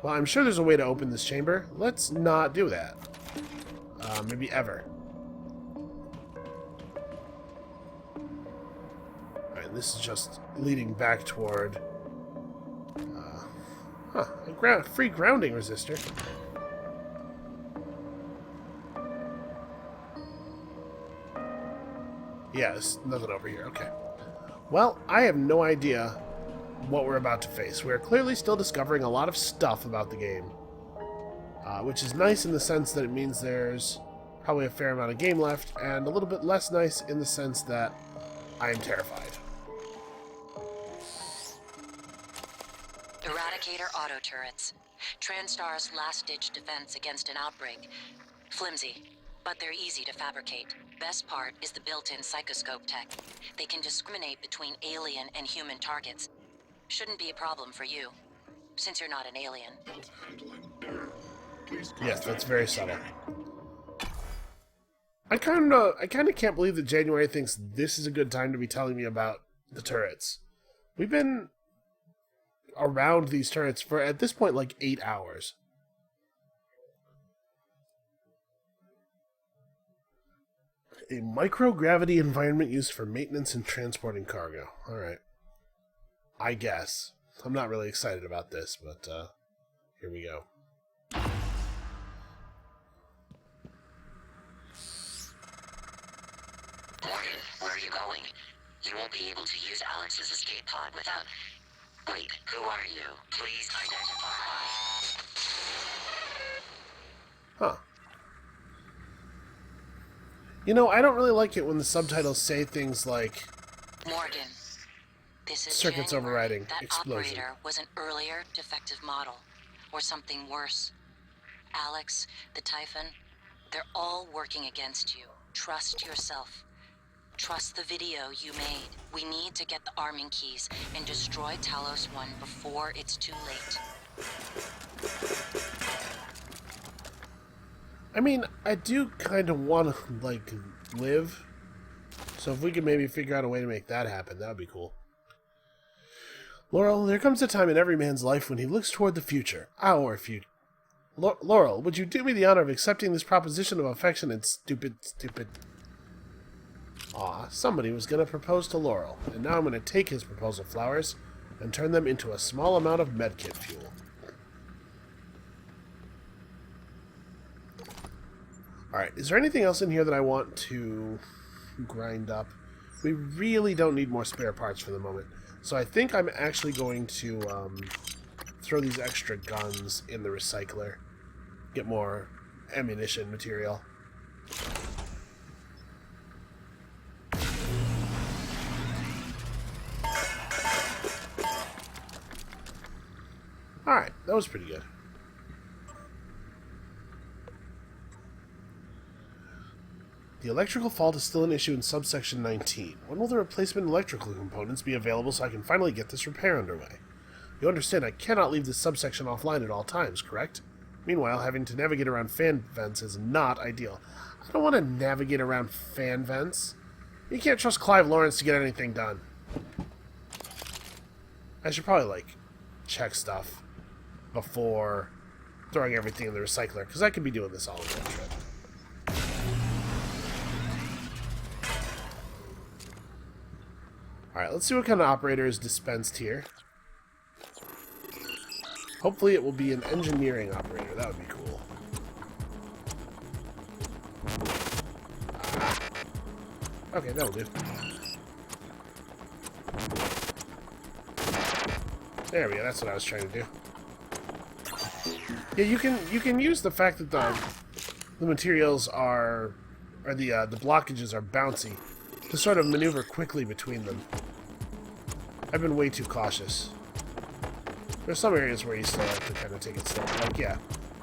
Well, I'm sure there's a way to open this chamber. Let's not do that. Maybe ever. Alright, this is just leading back toward... a free grounding resistor. Yeah, there's nothing over here. Okay. Well, I have no idea what we're about to face. We're clearly still discovering a lot of stuff about the game. Which is nice in the sense that it means there's probably a fair amount of game left, and a little bit less nice in the sense that I am terrified. Eradicator auto turrets. TranStar's last-ditch defense against an outbreak. Flimsy, but they're easy to fabricate. Best part is the built-in psychoscope tech. They can discriminate between alien and human targets. Shouldn't be a problem for you, since you're not an alien. Yes, that's very subtle. I kind of can't believe that January thinks this is a good time to be telling me about the turrets. We've been around these turrets for, at this point, like 8 hours. A microgravity environment used for maintenance and transporting cargo. Alright. I guess. I'm not really excited about this, but here we go. Morgan, where are you going? You won't be able to use Alex's escape pod without... Wait, who are you? Please identify. Huh. You know, I don't really like it when the subtitles say things like... Morgan, this is circuits January. overriding, That explosion. operator was an earlier defective model, or something worse. Alex, the Typhon, they're all working against you. Trust yourself. Trust the video you made. We need to get the arming keys and destroy Talos 1 before it's too late. I mean, I do kind of want to, like, live. So if we could maybe figure out a way to make that happen, that would be cool. Laurel, there comes a time in every man's life when he looks toward the future. Our future. Laurel, would you do me the honor of accepting this proposition of affection and stupid... Aw, somebody was going to propose to Laurel, and now I'm going to take his proposal flowers and turn them into a small amount of medkit fuel. Alright, is there anything else in here that I want to grind up? We really don't need more spare parts for the moment. So I think I'm actually going to throw these extra guns in the recycler. Get more ammunition material. Alright, that was pretty good. The electrical fault is still an issue in subsection 19. When will the replacement electrical components be available so I can finally get this repair underway? You understand I cannot leave this subsection offline at all times, correct? Meanwhile, having to navigate around fan vents is not ideal. I don't want to navigate around fan vents. You can't trust Clive Lawrence to get anything done. I should probably, like, check stuff before throwing everything in the recycler, because I could be doing this all in one trip. Alright, let's see what kind of operator is dispensed here. Hopefully it will be an engineering operator. That would be cool. Okay, that'll do. There we go, that's what I was trying to do. Yeah, you can use the fact that the materials are, or the blockages are bouncy to sort of maneuver quickly between them. I've been way too cautious. There's some areas where you still have to kind of take it slow. Like, yeah,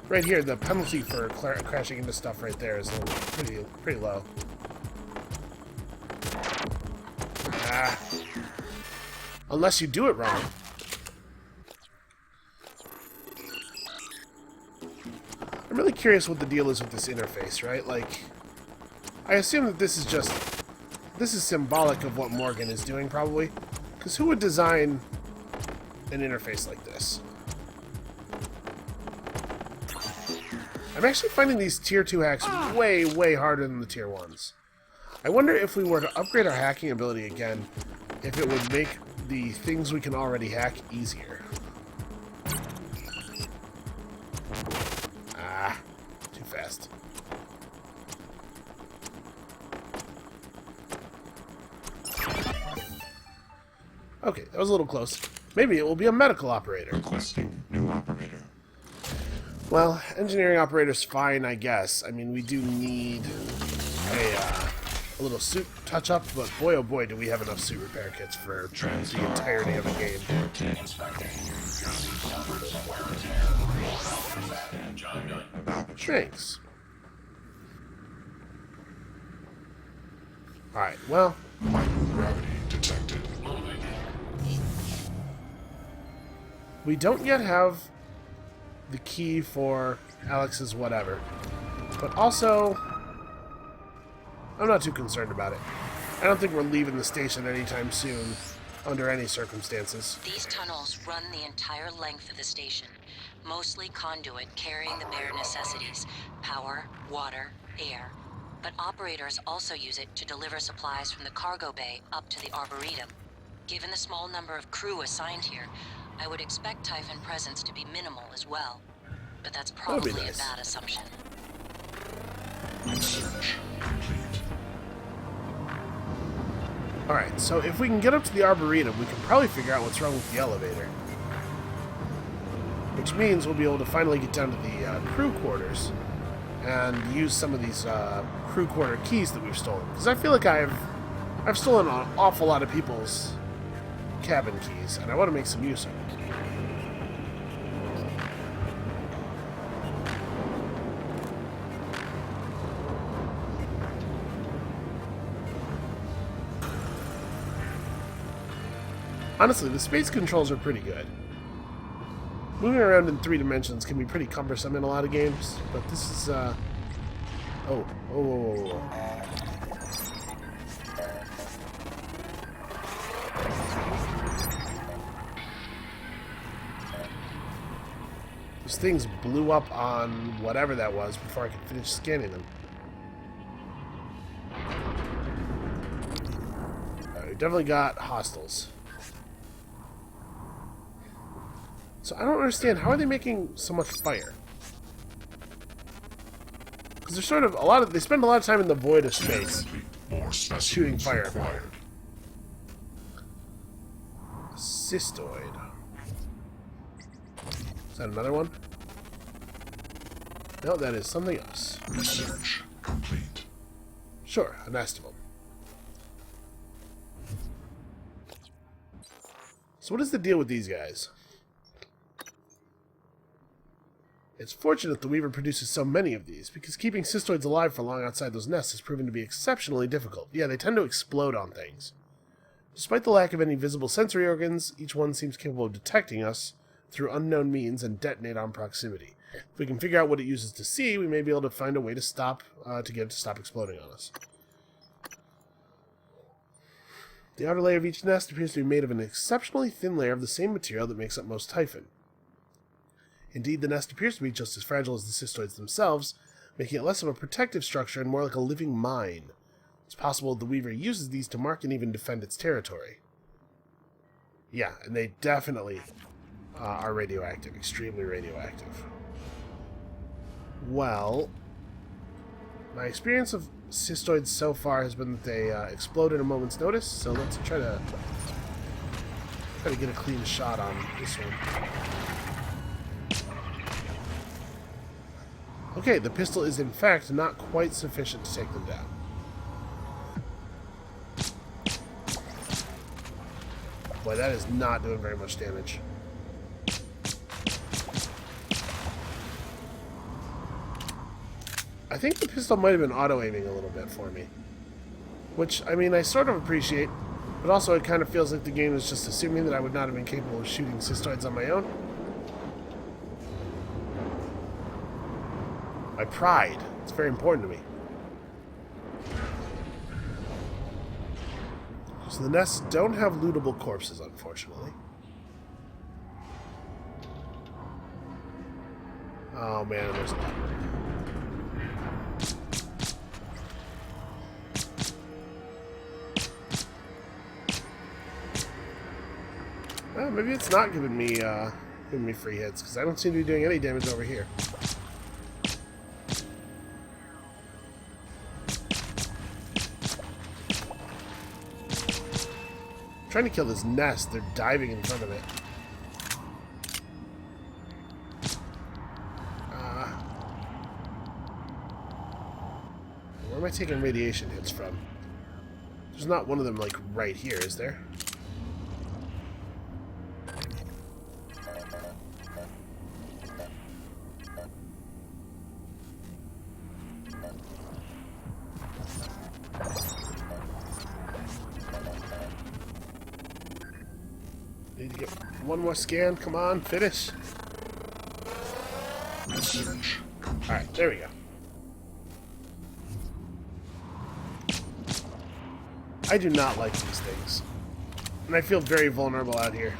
right here, the penalty for crashing into stuff right there is pretty low. Ah. Unless you do it wrong. curious what the deal is with this interface, right? Like, I assume that this is symbolic of what Morgan is doing, probably. Because who would design an interface like this? I'm actually finding these Tier 2 hacks way, way harder than the Tier 1s. I wonder if we were to upgrade our hacking ability again, if it would make the things we can already hack easier. Ah, too fast. Okay, that was a little close. Maybe it will be a medical operator. Requesting new operator. Well, engineering operator's fine, I guess. I mean, we do need a little suit touch-up, but boy oh boy do we have enough suit repair kits for the entirety of the game. Thanks. Alright, well... Microgravity detected. We don't yet have the key for Alex's whatever. But also, I'm not too concerned about it. I don't think we're leaving the station anytime soon, under any circumstances. These tunnels run the entire length of the station, mostly conduit carrying the bare necessities, power, water, air. But operators also use it to deliver supplies from the cargo bay up to the Arboretum. Given the small number of crew assigned here, I would expect Typhon presence to be minimal as well. But that's probably nice. a bad assumption. Research complete. Alright, so if we can get up to the Arboretum, we can probably figure out what's wrong with the elevator. Which means we'll be able to finally get down to the crew quarters and use some of these crew quarter keys that we've stolen. Because I feel like I've stolen an awful lot of people's cabin keys, and I want to make some use of it. Honestly, the space controls are pretty good. Moving around in 3 dimensions can be pretty cumbersome in a lot of games, but this is, Oh. Those things blew up on whatever that was before I could finish scanning them. We definitely got hostiles. So I don't understand, how are they making so much fire? Because they're sort of they spend a lot of time in the void of space More shooting specimens fire. required. Cystoid. Is that another one? No, that is something else. Research complete. Sure, a nest of them. So what is the deal with these guys? It's fortunate the Weaver produces so many of these, because keeping cystoids alive for long outside those nests has proven to be exceptionally difficult. Yeah, they tend to explode on things. Despite the lack of any visible sensory organs, each one seems capable of detecting us through unknown means and detonate on proximity. If we can figure out what it uses to see, we may be able to find a way to get it to stop exploding on us. The outer layer of each nest appears to be made of an exceptionally thin layer of the same material that makes up most Typhon. Indeed, the nest appears to be just as fragile as the cystoids themselves, making it less of a protective structure and more like a living mine. It's possible the Weaver uses these to mark and even defend its territory. Yeah, and they definitely are radioactive, extremely radioactive. Well, my experience of cystoids so far has been that they explode at a moment's notice, so let's try to get a clean shot on this one. Okay, the pistol is in fact not quite sufficient to take them down. Boy, that is not doing very much damage. I think the pistol might have been auto-aiming a little bit for me. Which, I mean, I sort of appreciate, but also it kind of feels like the game is just assuming that I would not have been capable of shooting cystoids on my own. pride. It's very important to me. So the nests don't have lootable corpses, unfortunately. Oh man, there's a lot. Well, maybe it's not giving me free hits, because I don't seem to be doing any damage over here. I'm trying to kill this nest. They're diving in front of it. Where am I taking radiation hits from? There's not one of them, like, right here, is there? Need to get one more scan. Come on, finish. Research complete. Alright, there we go. I do not like these things. And I feel very vulnerable out here.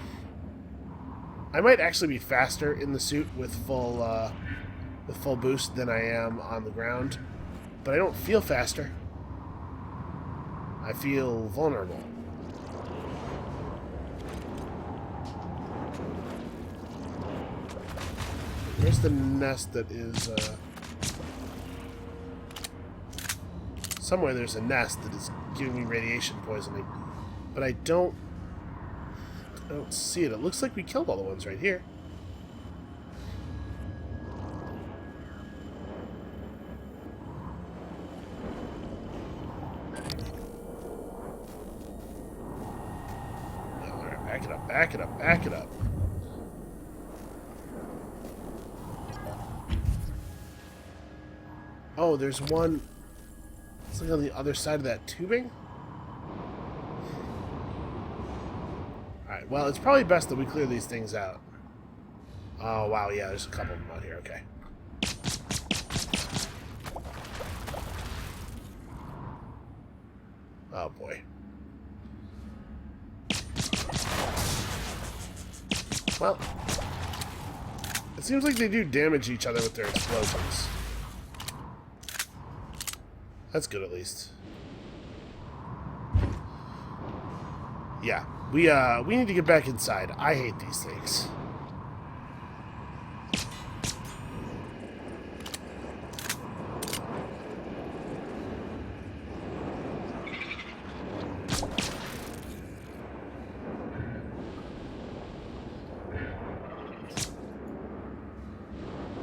I might actually be faster in the suit with full boost than I am on the ground. But I don't feel faster. I feel vulnerable. Where's the nest that is, somewhere there's a nest that is giving me radiation poisoning. But I don't see it. It looks like we killed all the ones right here. Alright, back it up, back it up, back it up. Oh, there's one. It's like on the other side of that tubing. Alright, well, it's probably best that we clear these things out. Oh, wow, yeah, there's a couple of them out here, okay. Oh, boy. Well, it seems like they do damage each other with their explosions. That's good, at least. Yeah, we need to get back inside. I hate these things.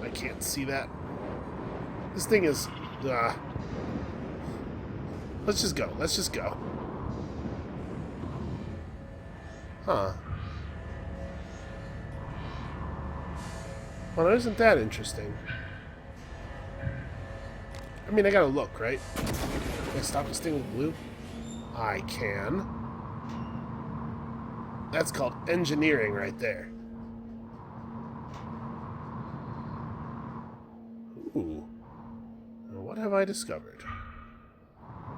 I can't see that. This thing is... Let's just go. Let's just go. Huh. Well, isn't that interesting? I mean, I gotta look, right? Can I stop this thing with blue? I can. That's called engineering right there. Ooh. Now, what have I discovered?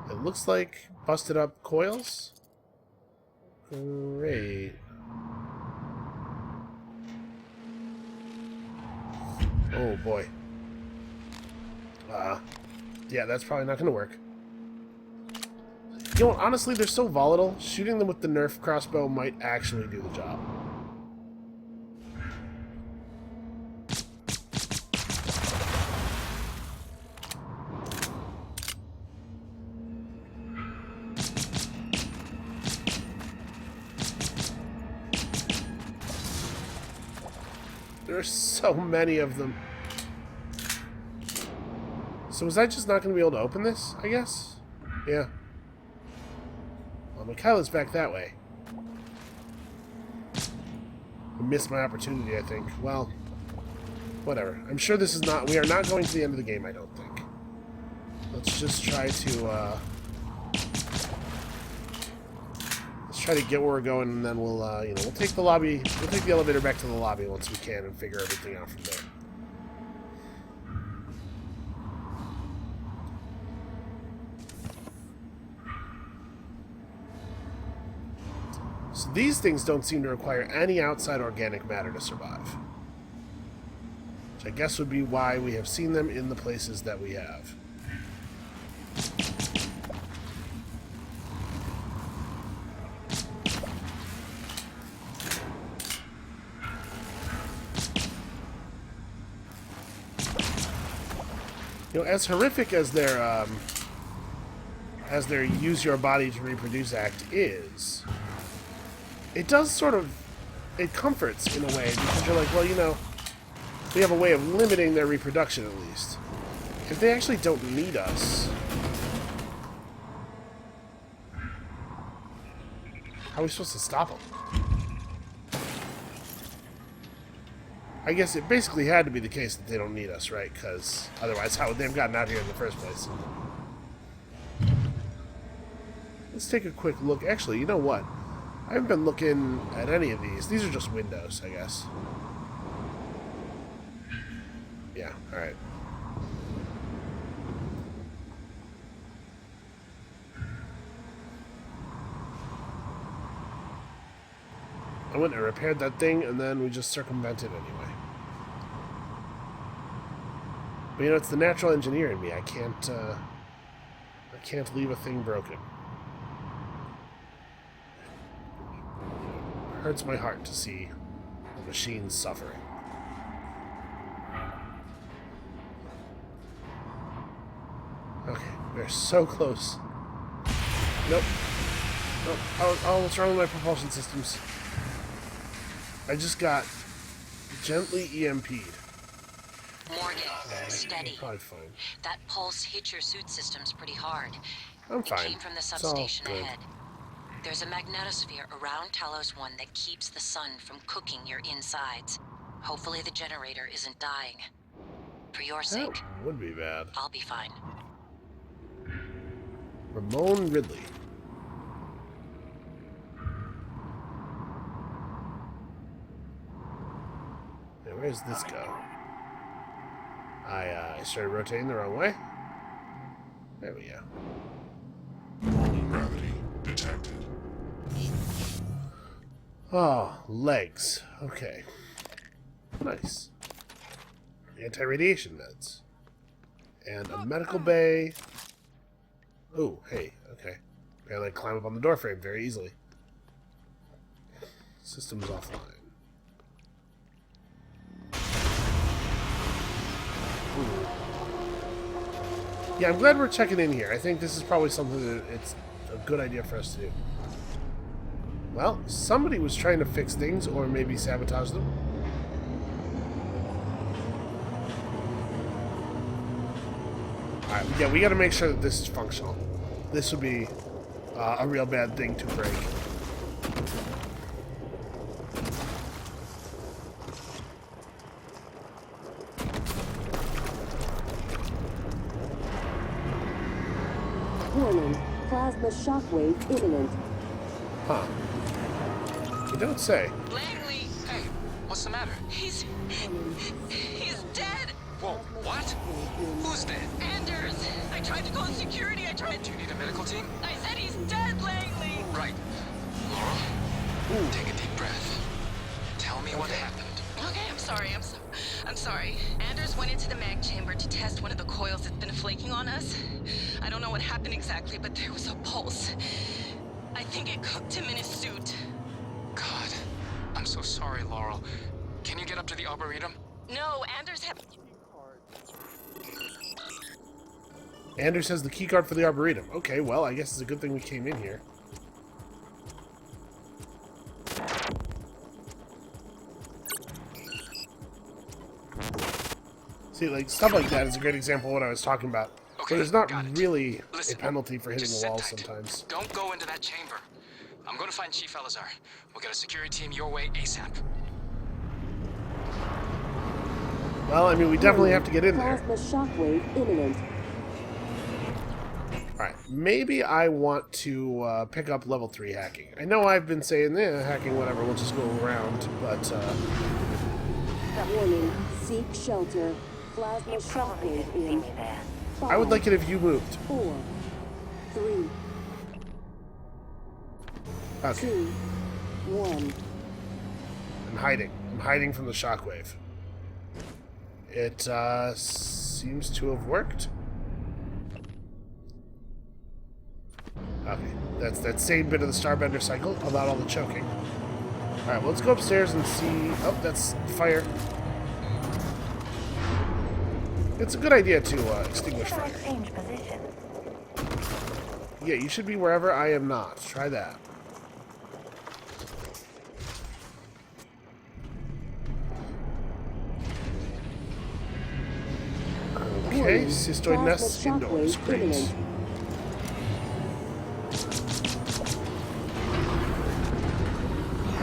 It looks like busted up coils. Great. Oh boy. Yeah, that's probably not going to work. You know what, honestly, they're so volatile. Shooting them with the Nerf crossbow might actually do the job. There are so many of them. So was I just not going to be able to open this, I guess? Yeah. Well, Michaela's back that way. I missed my opportunity, I think. Well, whatever. I'm sure this is not... We are not going to the end of the game, I don't think. Let's just try to, Let's try to get where we're going, and then we'll, you know, we'll take the lobby... We'll take the elevator back to the lobby once we can and figure everything out from there. So these things don't seem to require any outside organic matter to survive. Which I guess would be why we have seen them in the places that we have. You know, as horrific as their use your body to reproduce act is, it does sort of, it comforts in a way, because you're like, well, you know, we have a way of limiting their reproduction at least. If they actually don't need us, how are we supposed to stop them? I guess it basically had to be the case that they don't need us, right? Because otherwise, how would they have gotten out here in the first place? Let's take a quick look. Actually, you know what? I haven't been looking at any of these. These are just windows, I guess. Yeah, alright. I went and repaired that thing, and then we just circumvented anyway. But you know, it's the natural engineer in me. I can't leave a thing broken. It hurts my heart to see machines suffering. Okay, we're so close. Nope. Nope. Oh, what's wrong with my propulsion systems? I just got gently EMP'd. Morgan, steady. Probably fine. That pulse hit your suit systems pretty hard. I'm It fine. came from the It's all substation good. ahead. There's a magnetosphere around Talos 1 that keeps the sun from cooking your insides. Hopefully the generator isn't dying. For your sake, That would be bad. I'll be fine. Ramon Ridley. Now, where does this go? I started rotating the wrong way. There we go. Normal gravity detected. Oh, legs. Okay. Nice. Anti-radiation meds. And a medical bay. Oh, hey, okay. Apparently I climb up on the door frame very easily. System's offline. Yeah, I'm glad we're checking in here. I think this is probably something that it's a good idea for us to do. Well, somebody was trying to fix things, or maybe sabotage them. Alright, yeah, we gotta make sure that this is functional. This would be a real bad thing to break. Warning. Plasma shockwave imminent. Huh. You don't say. Langley! Hey, what's the matter? He's dead! Whoa, what? Who's dead? Anders! I tried to call security, Do you need a medical team? I said he's dead, Langley! Right. Laurel, take a deep breath. Tell me what happened. Okay, I'm sorry. Anders went into the mag chamber to test one of the coils that's been flaking on us. I don't know what happened exactly, but there was a pulse. I think it cooked him in his suit. God, I'm so sorry, Laurel. Can you get up to the arboretum? No, Anders had... Anders has the keycard for the Arboretum. Okay, well, I guess it's a good thing we came in here. See, like, stuff like that is a great example of what I was talking about. Okay, Where there's not got it. really Listen, a penalty for hitting just the sit wall tight. sometimes. Don't go into that chamber. I'm going to find Chief Elazar. We'll get a security team your way ASAP. Well, I mean, we definitely have to get in there. Plasma shockwave imminent. Alright, maybe I want to pick up level 3 hacking. I know I've been saying, hacking, whatever, we'll just go around, but, Warning. Seek shelter. Plasma You probably shockwave didn't see in me there. 5, I would like it if you moved. 4, 3, Okay. 2, 1. I'm hiding. I'm hiding from the shockwave. It seems to have worked. Okay, that's that same bit of the Starbender cycle about all the choking. Alright, well, let's go upstairs and see... Oh, that's fire. It's a good idea to extinguish fire. Change position. Yeah, you should be wherever I am not. Try that. Okay, cystoid nests indoors. Great.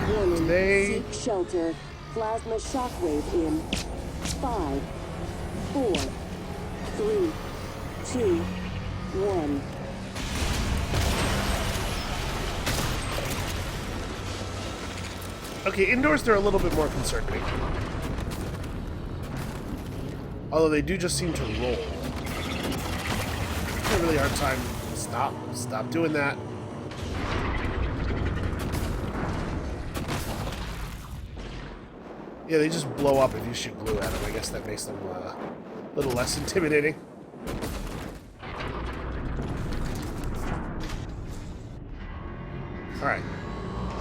Warning. They... Seek shelter. Plasma shockwave in 5, 4, 3, 2, 1. Okay, indoors they're a little bit more concerning. Although they do just seem to roll. It's a really hard time. Stop doing that. Yeah, they just blow up if you shoot glue at them. I guess that makes them a little less intimidating. Alright.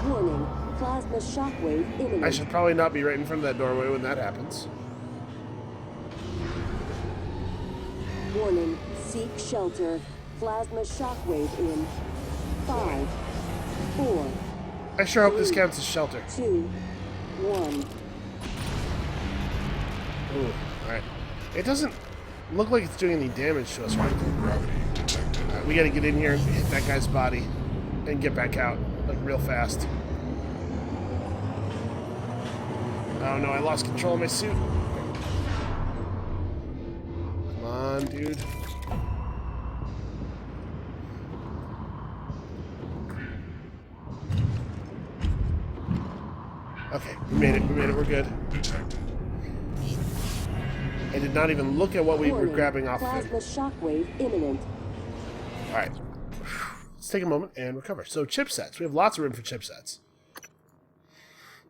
Warning. Plasma shockwave imminent. I should probably not be right in front of that doorway when that happens. Warning. Seek shelter. Plasma shockwave in 5, 4, I sure hope this counts as shelter. 2, 1. Ooh, alright. It doesn't look like it's doing any damage to us, right? Alright, we gotta get in here and hit that guy's body and get back out, like, real fast. Oh no, I lost control of my suit. Come on, dude. Okay, we made it, we're good. I did not even look at what we were grabbing off of Plasma shockwave imminent. Alright. Let's take a moment and recover. So, chipsets. We have lots of room for chipsets.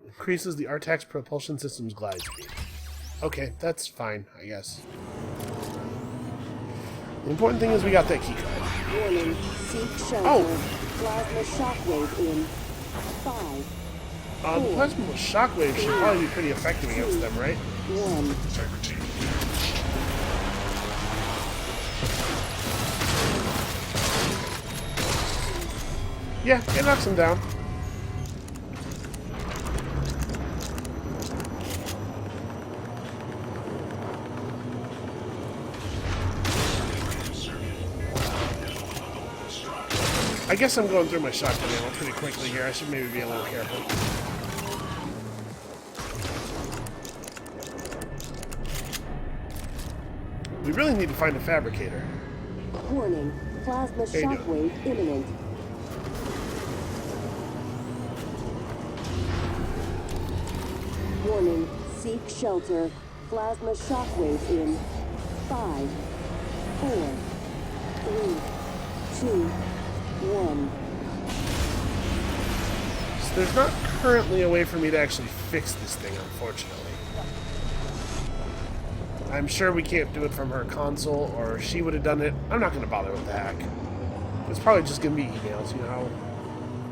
Increases the Artax propulsion system's glide speed. Okay, that's fine, I guess. The important thing is we got that keycard. Warning. Seek shelter. Oh! Plasma shockwave in 5, The plasma shockwave should probably be pretty effective against them, right? 1. Yeah, it knocks them down. I guess I'm going through my shotgun ammo pretty quickly here. I should maybe be a little careful. We really need to find a fabricator. Warning. Plasma How you doing? shockwave imminent. Warning. Seek shelter. Plasma shockwave in 5, 4, 3, 2, 1. So there's not currently a way for me to actually fix this thing, unfortunately. I'm sure we can't do it from her console, or she would have done it. I'm not going to bother with the hack. It's probably just going to be emails,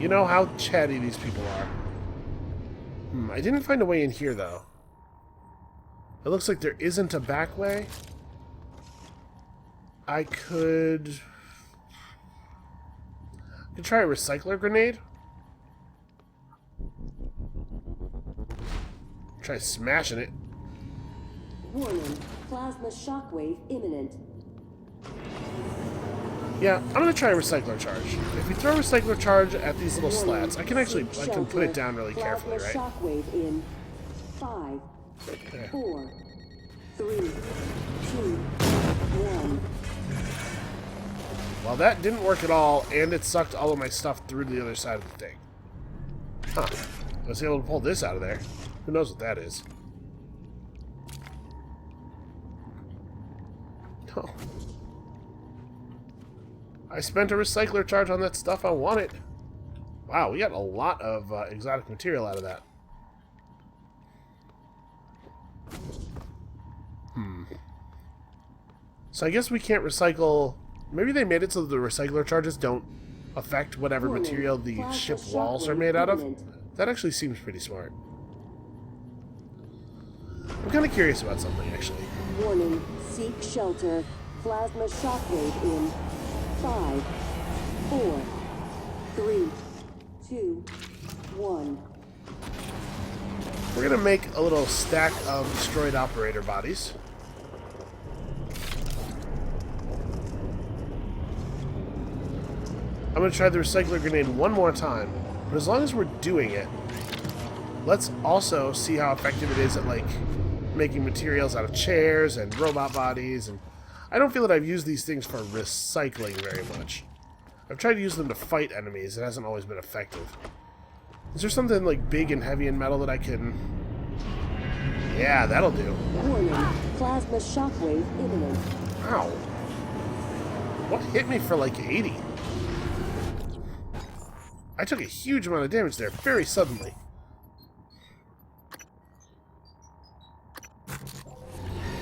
you know how chatty these people are. I didn't find a way in here, though. It looks like there isn't a back way. I could try a recycler grenade. Try smashing it. Warning. Plasma shockwave imminent. Yeah, I'm gonna try a recycler charge. If we throw a recycler charge at these little slats, I can actually put it down really carefully, right? Shockwave in 5, There. 4, 3, 2, 1. Well, that didn't work at all, and it sucked all of my stuff through to the other side of the thing. Huh. I was able to pull this out of there. Who knows what that is? Oh. I spent a recycler charge on that stuff. I want it. Wow, we got a lot of exotic material out of that. So I guess we can't recycle... Maybe they made it so that the recycler charges don't affect whatever material the ship walls are made out of. That actually seems pretty smart. I'm kind of curious about something, actually. Warning, seek shelter. Plasma shockwave in 5, 4, 3, 2, 1. We're going to make a little stack of destroyed operator bodies. I'm going to try the recycler grenade one more time, but as long as we're doing it, let's also see how effective it is at, like, making materials out of chairs and robot bodies. And I don't feel that I've used these things for recycling very much. I've tried to use them to fight enemies. It hasn't always been effective. Is there something, like, big and heavy in metal that I can... Yeah, that'll do. Warning, plasma shockwave imminent. Ow. What hit me for, like, 80? I took a huge amount of damage there, very suddenly.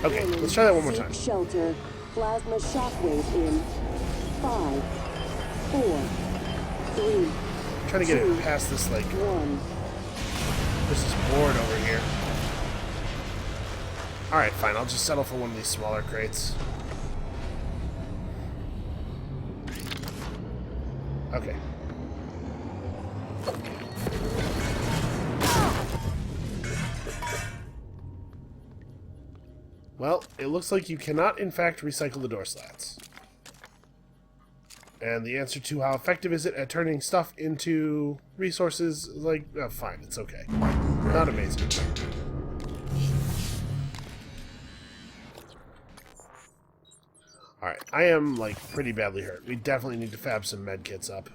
Okay, let's try that one more time. Shelter, plasma shockwave in 5, 4, 3. I'm trying to get it past this, like, 1. this is board over here. Alright, fine, I'll just settle for one of these smaller crates. Okay. Well, it looks like you cannot, in fact, recycle the door slats. And the answer to how effective is it at turning stuff into resources, like, fine, it's okay. Not amazing. Alright, I am, like, pretty badly hurt. We definitely need to fab some med kits up.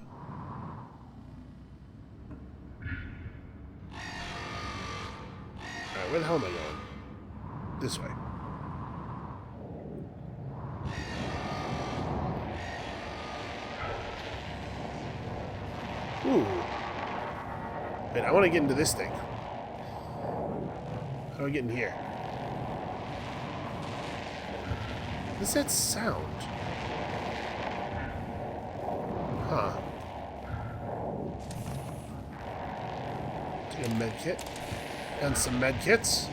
Alright, where the hell am I going? This way. Ooh. Wait, I want to get into this thing. How do I get in here? What's that sound? Huh. Take a med kit. And some med kits.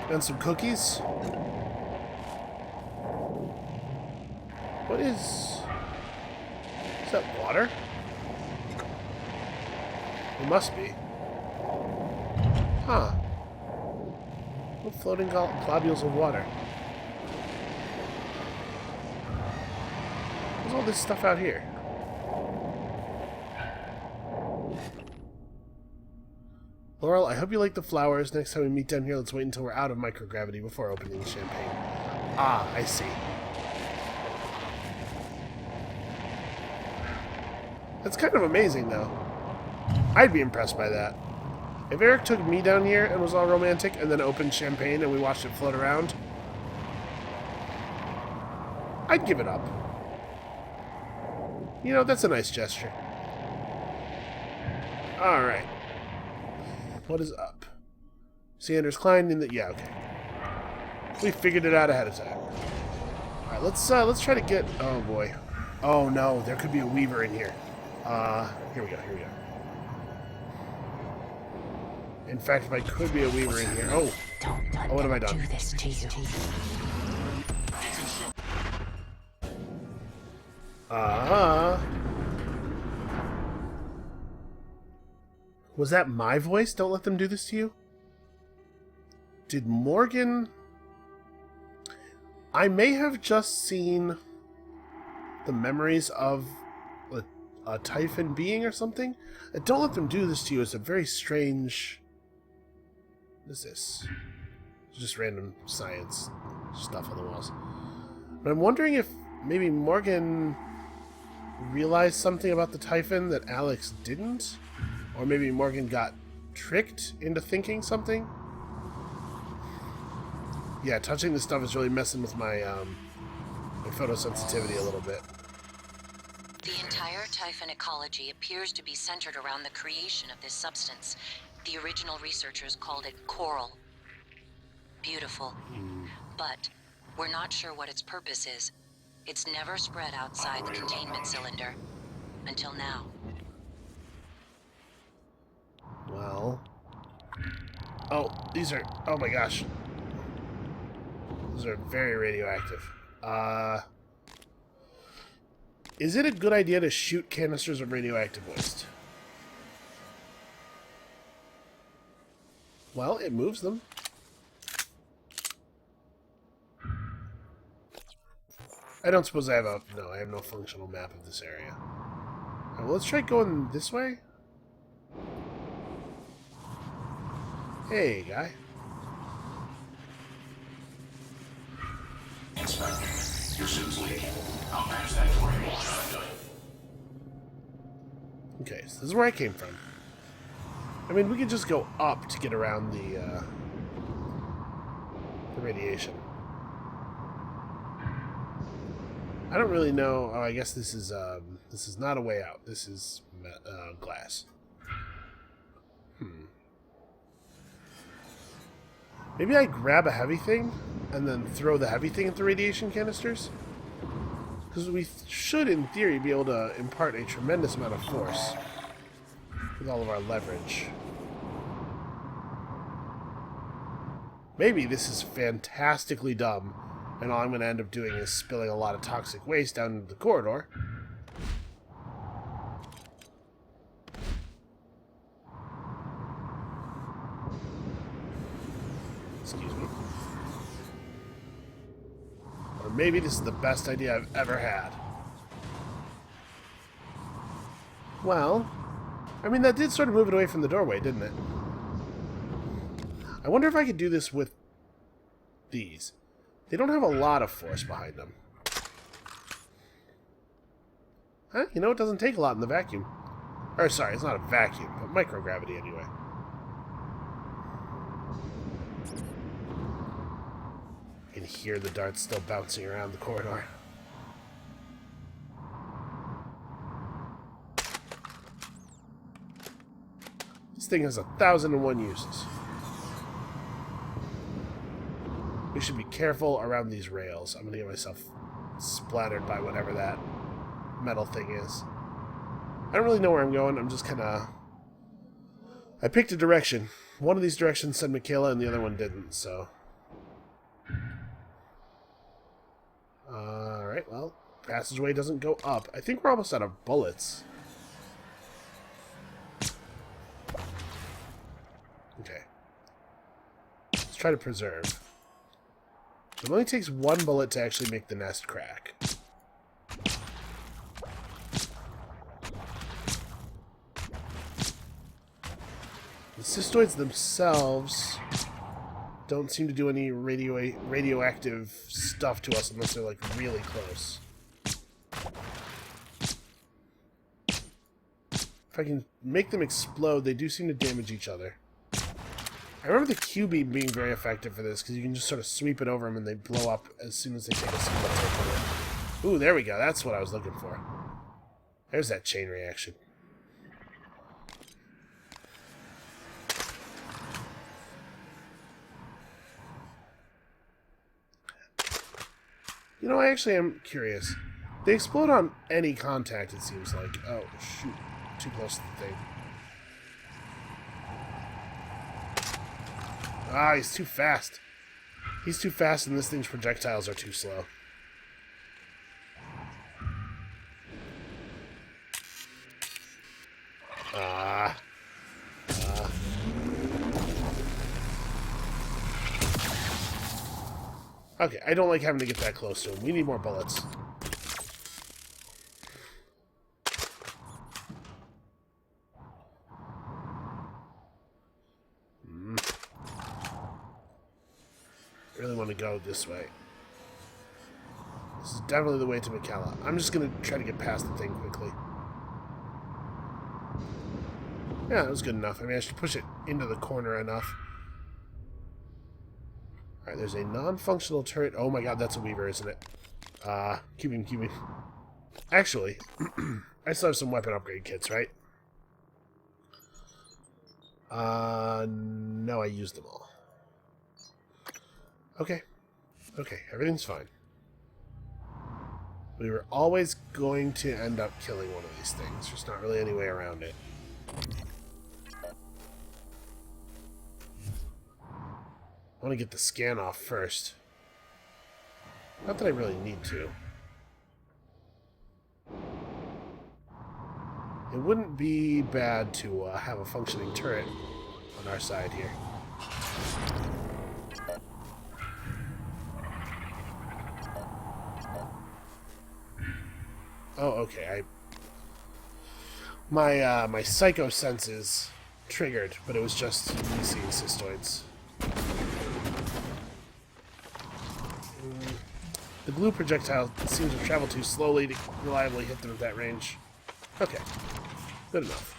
And some cookies. What is... Is that water? It must be. Huh. What floating globules of water? What's all this stuff out here? Laurel, I hope you like the flowers. Next time we meet down here, let's wait until we're out of microgravity before opening the champagne. Ah, I see. That's kind of amazing, though. I'd be impressed by that. If Eric took me down here and was all romantic and then opened champagne and we watched it float around, I'd give it up. You know, that's a nice gesture. Alright. What is up? Sanders Klein in the... Yeah, okay. We figured it out ahead of time. Alright, let's try to get... Oh, boy. Oh, no. There could be a Weaver in here. Here we go. In fact, there could be a Weaver in here. Oh. Oh, what have I done? Was that my voice? Don't let them do this to you? Did Morgan... I may have just seen the memories of a Typhon being or something. Don't let them do this to you. It's a very strange... What is this? It's just random science stuff on the walls. But I'm wondering if maybe Morgan realized something about the Typhon that Alex didn't? Or maybe Morgan got tricked into thinking something? Yeah, touching this stuff is really messing with my, my photosensitivity a little bit. The entire Typhon ecology appears to be centered around the creation of this substance. The original researchers called it coral. Beautiful. But we're not sure what its purpose is. It's never spread outside the containment cylinder. Until now. Well... Oh, these are... Oh my gosh. Those are very radioactive. Is it a good idea to shoot canisters of radioactive waste? Well, it moves them. I don't suppose I have a... No, I have no functional map of this area. Alright, well, let's try going this way. Hey, guy. Inspecting. Your suit's leaking. I'll patch that for you while I'm doing. Okay, so this is where I came from. I mean, we could just go up to get around the radiation. I don't really know. Oh, I guess this is not a way out. This is glass. Maybe I grab a heavy thing and then throw the heavy thing into radiation canisters? Because we should, in theory, be able to impart a tremendous amount of force with all of our leverage. Maybe this is fantastically dumb, and all I'm going to end up doing is spilling a lot of toxic waste down into the corridor. Excuse me. Or maybe this is the best idea I've ever had. Well, I mean, that did sort of move it away from the doorway, didn't it? I wonder if I could do this with these. They don't have a lot of force behind them. Huh? You know, it doesn't take a lot in the vacuum. Or, sorry, it's not a vacuum, but microgravity anyway. I can hear the darts still bouncing around the corridor. This thing has 1,001 uses. We should be careful around these rails. I'm gonna get myself splattered by whatever that metal thing is. I don't really know where I'm going. I'm just kind of... I picked a direction. One of these directions said Michaela and the other one didn't, so... Alright, well, passageway doesn't go up. I think we're almost out of bullets. Okay. Let's try to preserve. It only takes one bullet to actually make the nest crack. The cystoids themselves don't seem to do any radioactive stuff to us unless they're, like, really close. If I can make them explode, they do seem to damage each other. I remember the Q-beam being very effective for this, because you can just sort of sweep it over them and they blow up as soon as they take a single hit. Ooh, there we go. That's what I was looking for. There's that chain reaction. You know, I actually am curious. They explode on any contact, it seems like. Oh, shoot. Too close to the thing. Ah, he's too fast. He's too fast and this thing's projectiles are too slow. Okay, I don't like having to get that close to him. We need more bullets. I really want to go this way. This is definitely the way to Michaela. I'm just going to try to get past the thing quickly. Yeah, that was good enough. I managed to push it into the corner enough. Alright, there's a non-functional turret. Oh my god, that's a Weaver, isn't it? Cube him. Actually, I still have some weapon upgrade kits, right? No, I used them all. Okay. Okay, everything's fine. We were always going to end up killing one of these things. There's not really any way around it. I want to get the scan off first. Not that I really need to. It wouldn't be bad to have a functioning turret on our side here. Oh, okay. My psycho senses triggered, but it was just me seeing cystoids. The glue projectile seems to travel too slowly to reliably hit them at that range. Okay. Good enough.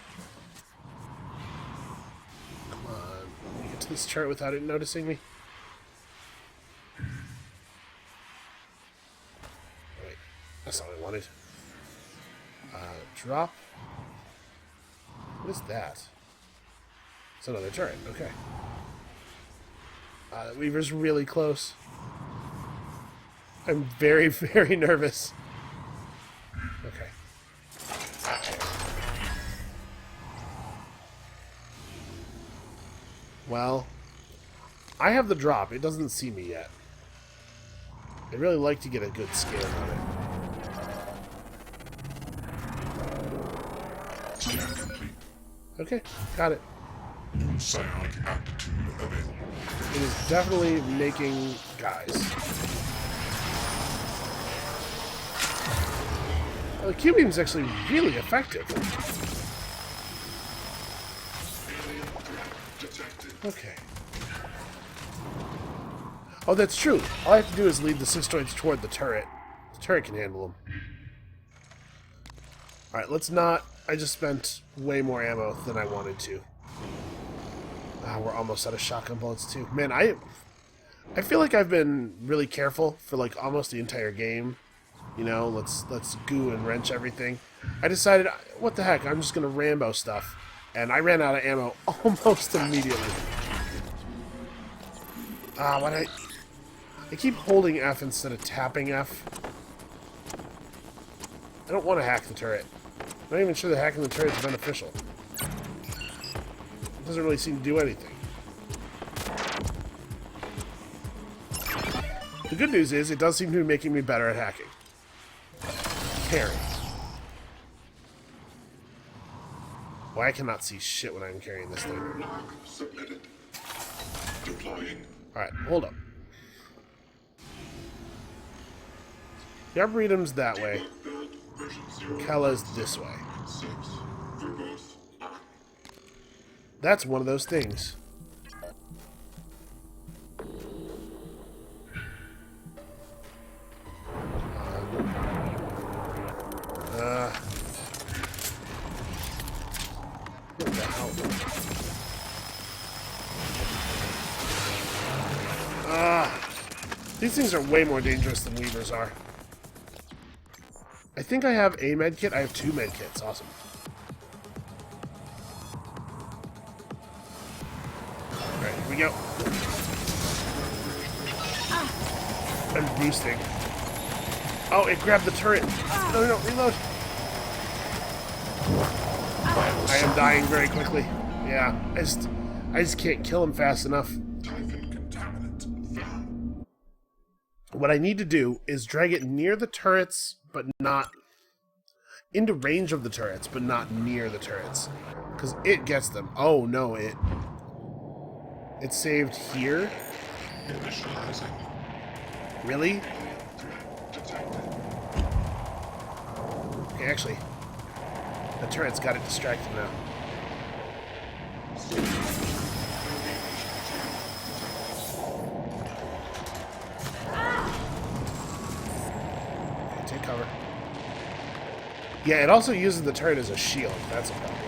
Come on. Let me get to this turret without it noticing me. Wait. That's not what I wanted. Drop. What is that? It's another turret. Okay. The Weaver's really close. I'm very, very nervous. Okay. Well, I have the drop. It doesn't see me yet. I'd really like to get a good scan on it. Okay, got it. Psionic aptitude available. It is definitely making guys. Well, the Q-beam is actually really effective. Okay. Oh, that's true. All I have to do is lead the cystoids toward the turret. The turret can handle them. Alright, let's not... I just spent way more ammo than I wanted to. We're almost out of shotgun bullets, too. Man, I feel like I've been really careful for, like, almost the entire game. You know, let's goo and wrench everything. I decided, what the heck, I'm just going to Rambo stuff. And I ran out of ammo almost immediately. I keep holding F instead of tapping F. I don't want to hack the turret. I'm not even sure that hacking the turret is beneficial. It doesn't really seem to do anything. The good news is, it does seem to be making me better at hacking. Carry. Why I cannot see shit when I'm carrying this thing. Submitted. Deploying. Alright, hold up. The Arboretum's that way. Kella's this way. That's one of those things. What the hell? These things are way more dangerous than Weavers are. I think I have a med kit. I have 2 med kits. Awesome. Alright, here we go. I'm boosting. Oh, it grabbed the turret. No, reload. I am dying very quickly. Yeah, I just can't kill him fast enough. Typhon contaminant. What I need to do is drag it near the turrets, but not into range of the turrets, but not near the turrets, because it gets them. Oh no, it's saved here. Initializing. Really? Okay, actually, the turret's got it distracted now. Okay, take cover. Yeah, it also uses the turret as a shield. That's a problem.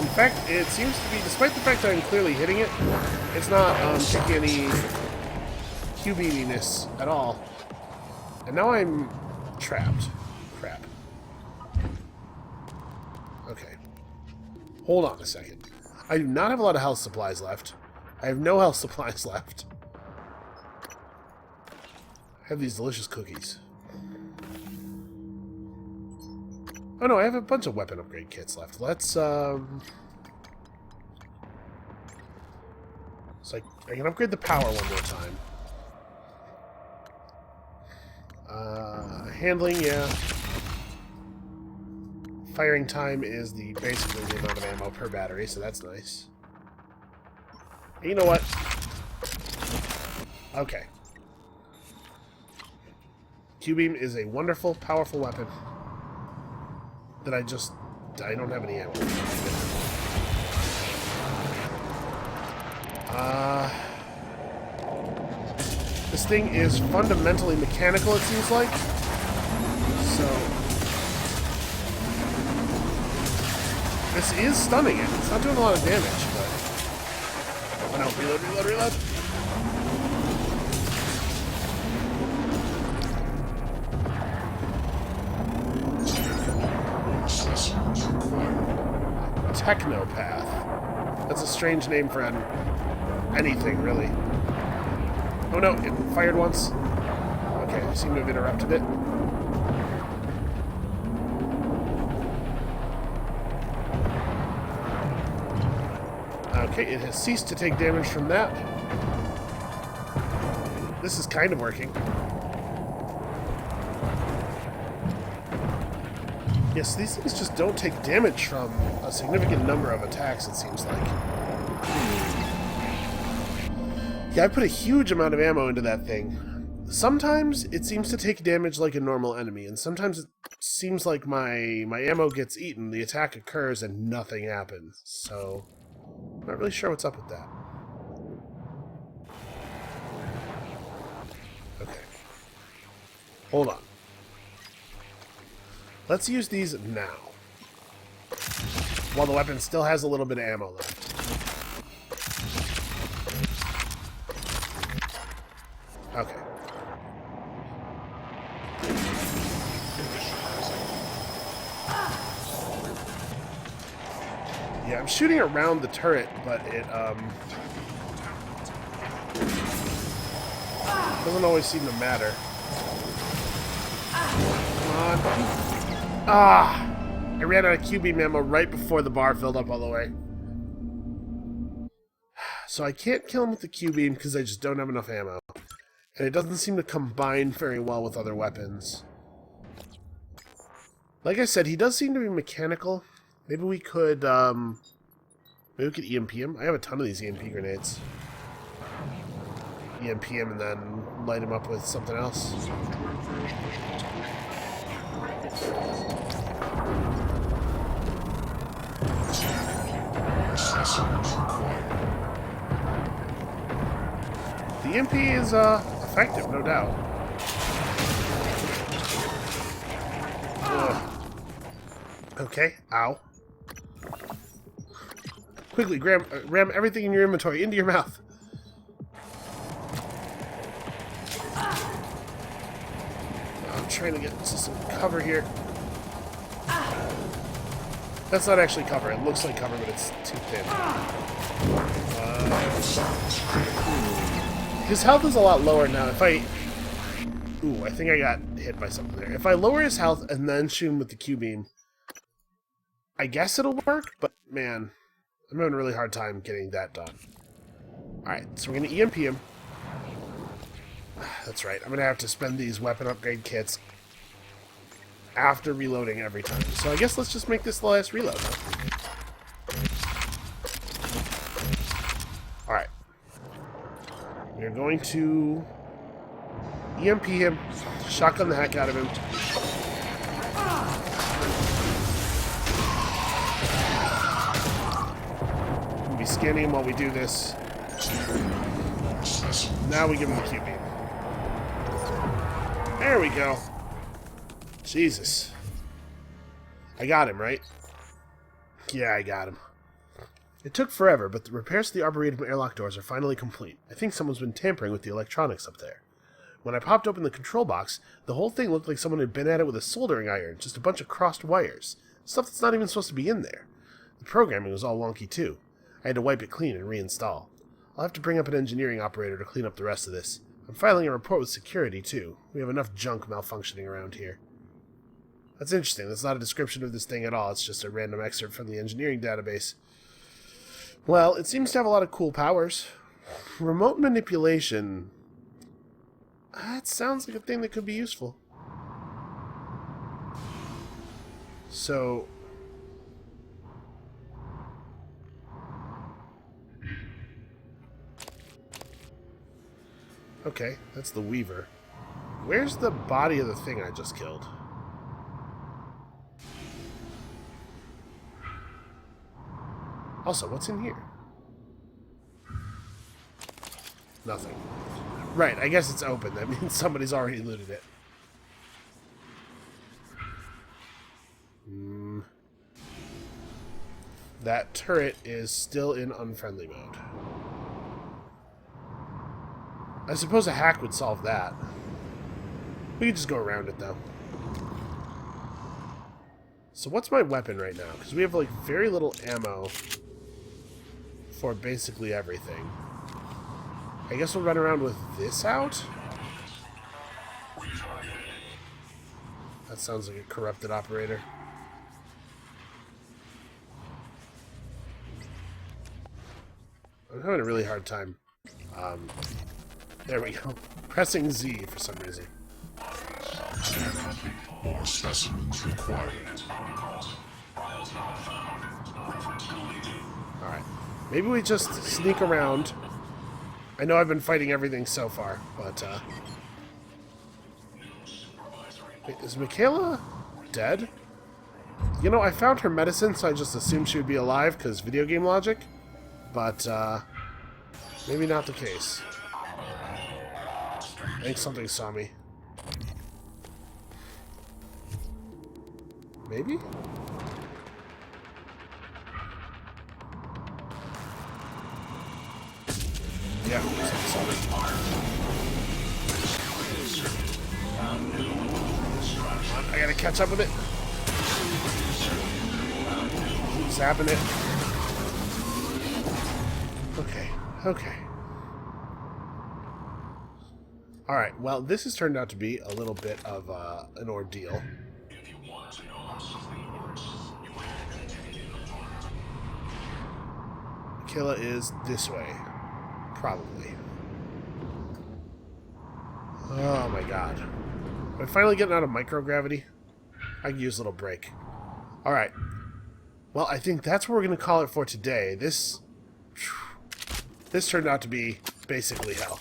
In fact, it seems to be, despite the fact that I'm clearly hitting it, it's not taking any QB-ness at all. And now I'm trapped. Crap. Okay. Hold on a second. I do not have a lot of health supplies left. I have no health supplies left. I have these delicious cookies. Oh no, I have a bunch of weapon upgrade kits left. Let's, So I can upgrade the power one more time. Handling, yeah. Firing time is basically the amount of ammo per battery, so that's nice. You know what? Okay. Q-beam is a wonderful, powerful weapon that I don't have any ammo. This thing is fundamentally mechanical, it seems like. So this is stunning it. It's not doing a lot of damage, but... Oh no, reload, reload, reload! Technopath. That's a strange name for anything, really. Oh no, it fired once. Okay, I seem to have interrupted it. Okay, it has ceased to take damage from that. This is kind of working. Yes, these things just don't take damage from a significant number of attacks, it seems like. Yeah, I put a huge amount of ammo into that thing. Sometimes it seems to take damage like a normal enemy, and sometimes it seems like my ammo gets eaten, the attack occurs, and nothing happens. So, I'm not really sure what's up with that. Okay. Hold on. Let's use these now, while the weapon still has a little bit of ammo left. Okay. Yeah, I'm shooting around the turret, but it doesn't always seem to matter. Come on. Ah! I ran out of QB ammo right before the bar filled up all the way. So I can't kill him with the Q-beam because I just don't have enough ammo. And it doesn't seem to combine very well with other weapons. Like I said, he does seem to be mechanical. Maybe we could EMP him. I have a ton of these EMP grenades. EMP him and then light him up with something else. The EMP is effective, no doubt. Ugh. Okay, ow. Quickly, ram everything in your inventory into your mouth. I'm trying to get to some cover here. That's not actually cover. It looks like cover, but it's too thin. His health is a lot lower now. If I... Ooh, I think I got hit by something there. If I lower his health and then shoot him with the Q-beam, I guess it'll work, but man, I'm having a really hard time getting that done. Alright, so we're going to EMP him. That's right, I'm going to have to spend these weapon upgrade kits after reloading every time. So I guess let's just make this the last reload, huh? Alright. We're going to EMP him, shotgun the heck out of him. We'll be scanning him while we do this. Now we give him the Q-beam. There we go. Jesus. I got him, right? Yeah, I got him. It took forever, but the repairs to the Arboretum airlock doors are finally complete. I think someone's been tampering with the electronics up there. When I popped open the control box, the whole thing looked like someone had been at it with a soldering iron, just a bunch of crossed wires. Stuff that's not even supposed to be in there. The programming was all wonky too. I had to wipe it clean and reinstall. I'll have to bring up an engineering operator to clean up the rest of this. I'm filing a report with security too. We have enough junk malfunctioning around here. That's interesting. That's not a description of this thing at all. It's just a random excerpt from the engineering database. Well, it seems to have a lot of cool powers. Remote manipulation. That sounds like a thing that could be useful. So... okay, that's the Weaver. Where's the body of the thing I just killed? Also, what's in here? Nothing. Right, I guess it's open. That means somebody's already looted it. That turret is still in unfriendly mode. I suppose a hack would solve that. We could just go around it, though. So what's my weapon right now? Because we have, like, very little ammo for basically everything. I guess we'll run around with this out? That sounds like a corrupted operator. I'm having a really hard time. There we go. Pressing Z for some reason. More specimens required. Alright. Maybe we just sneak around. I know I've been fighting everything so far, but, wait, is Michaela dead? You know, I found her medicine, so I just assumed she would be alive, because video game logic. But, maybe not the case. I think something saw me. Maybe? Yeah, something saw me. I gotta catch up with it. Keep zapping it. Okay. Alright, well, this has turned out to be a little bit of an ordeal. Killa is this way. Probably. Oh my god. Am I finally getting out of microgravity? I can use a little break. Alright. Well, I think that's what we're going to call it for today. This turned out to be basically hell.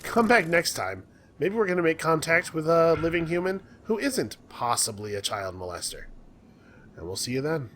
Come back next time. Maybe we're going to make contact with a living human who isn't possibly a child molester. And we'll see you then.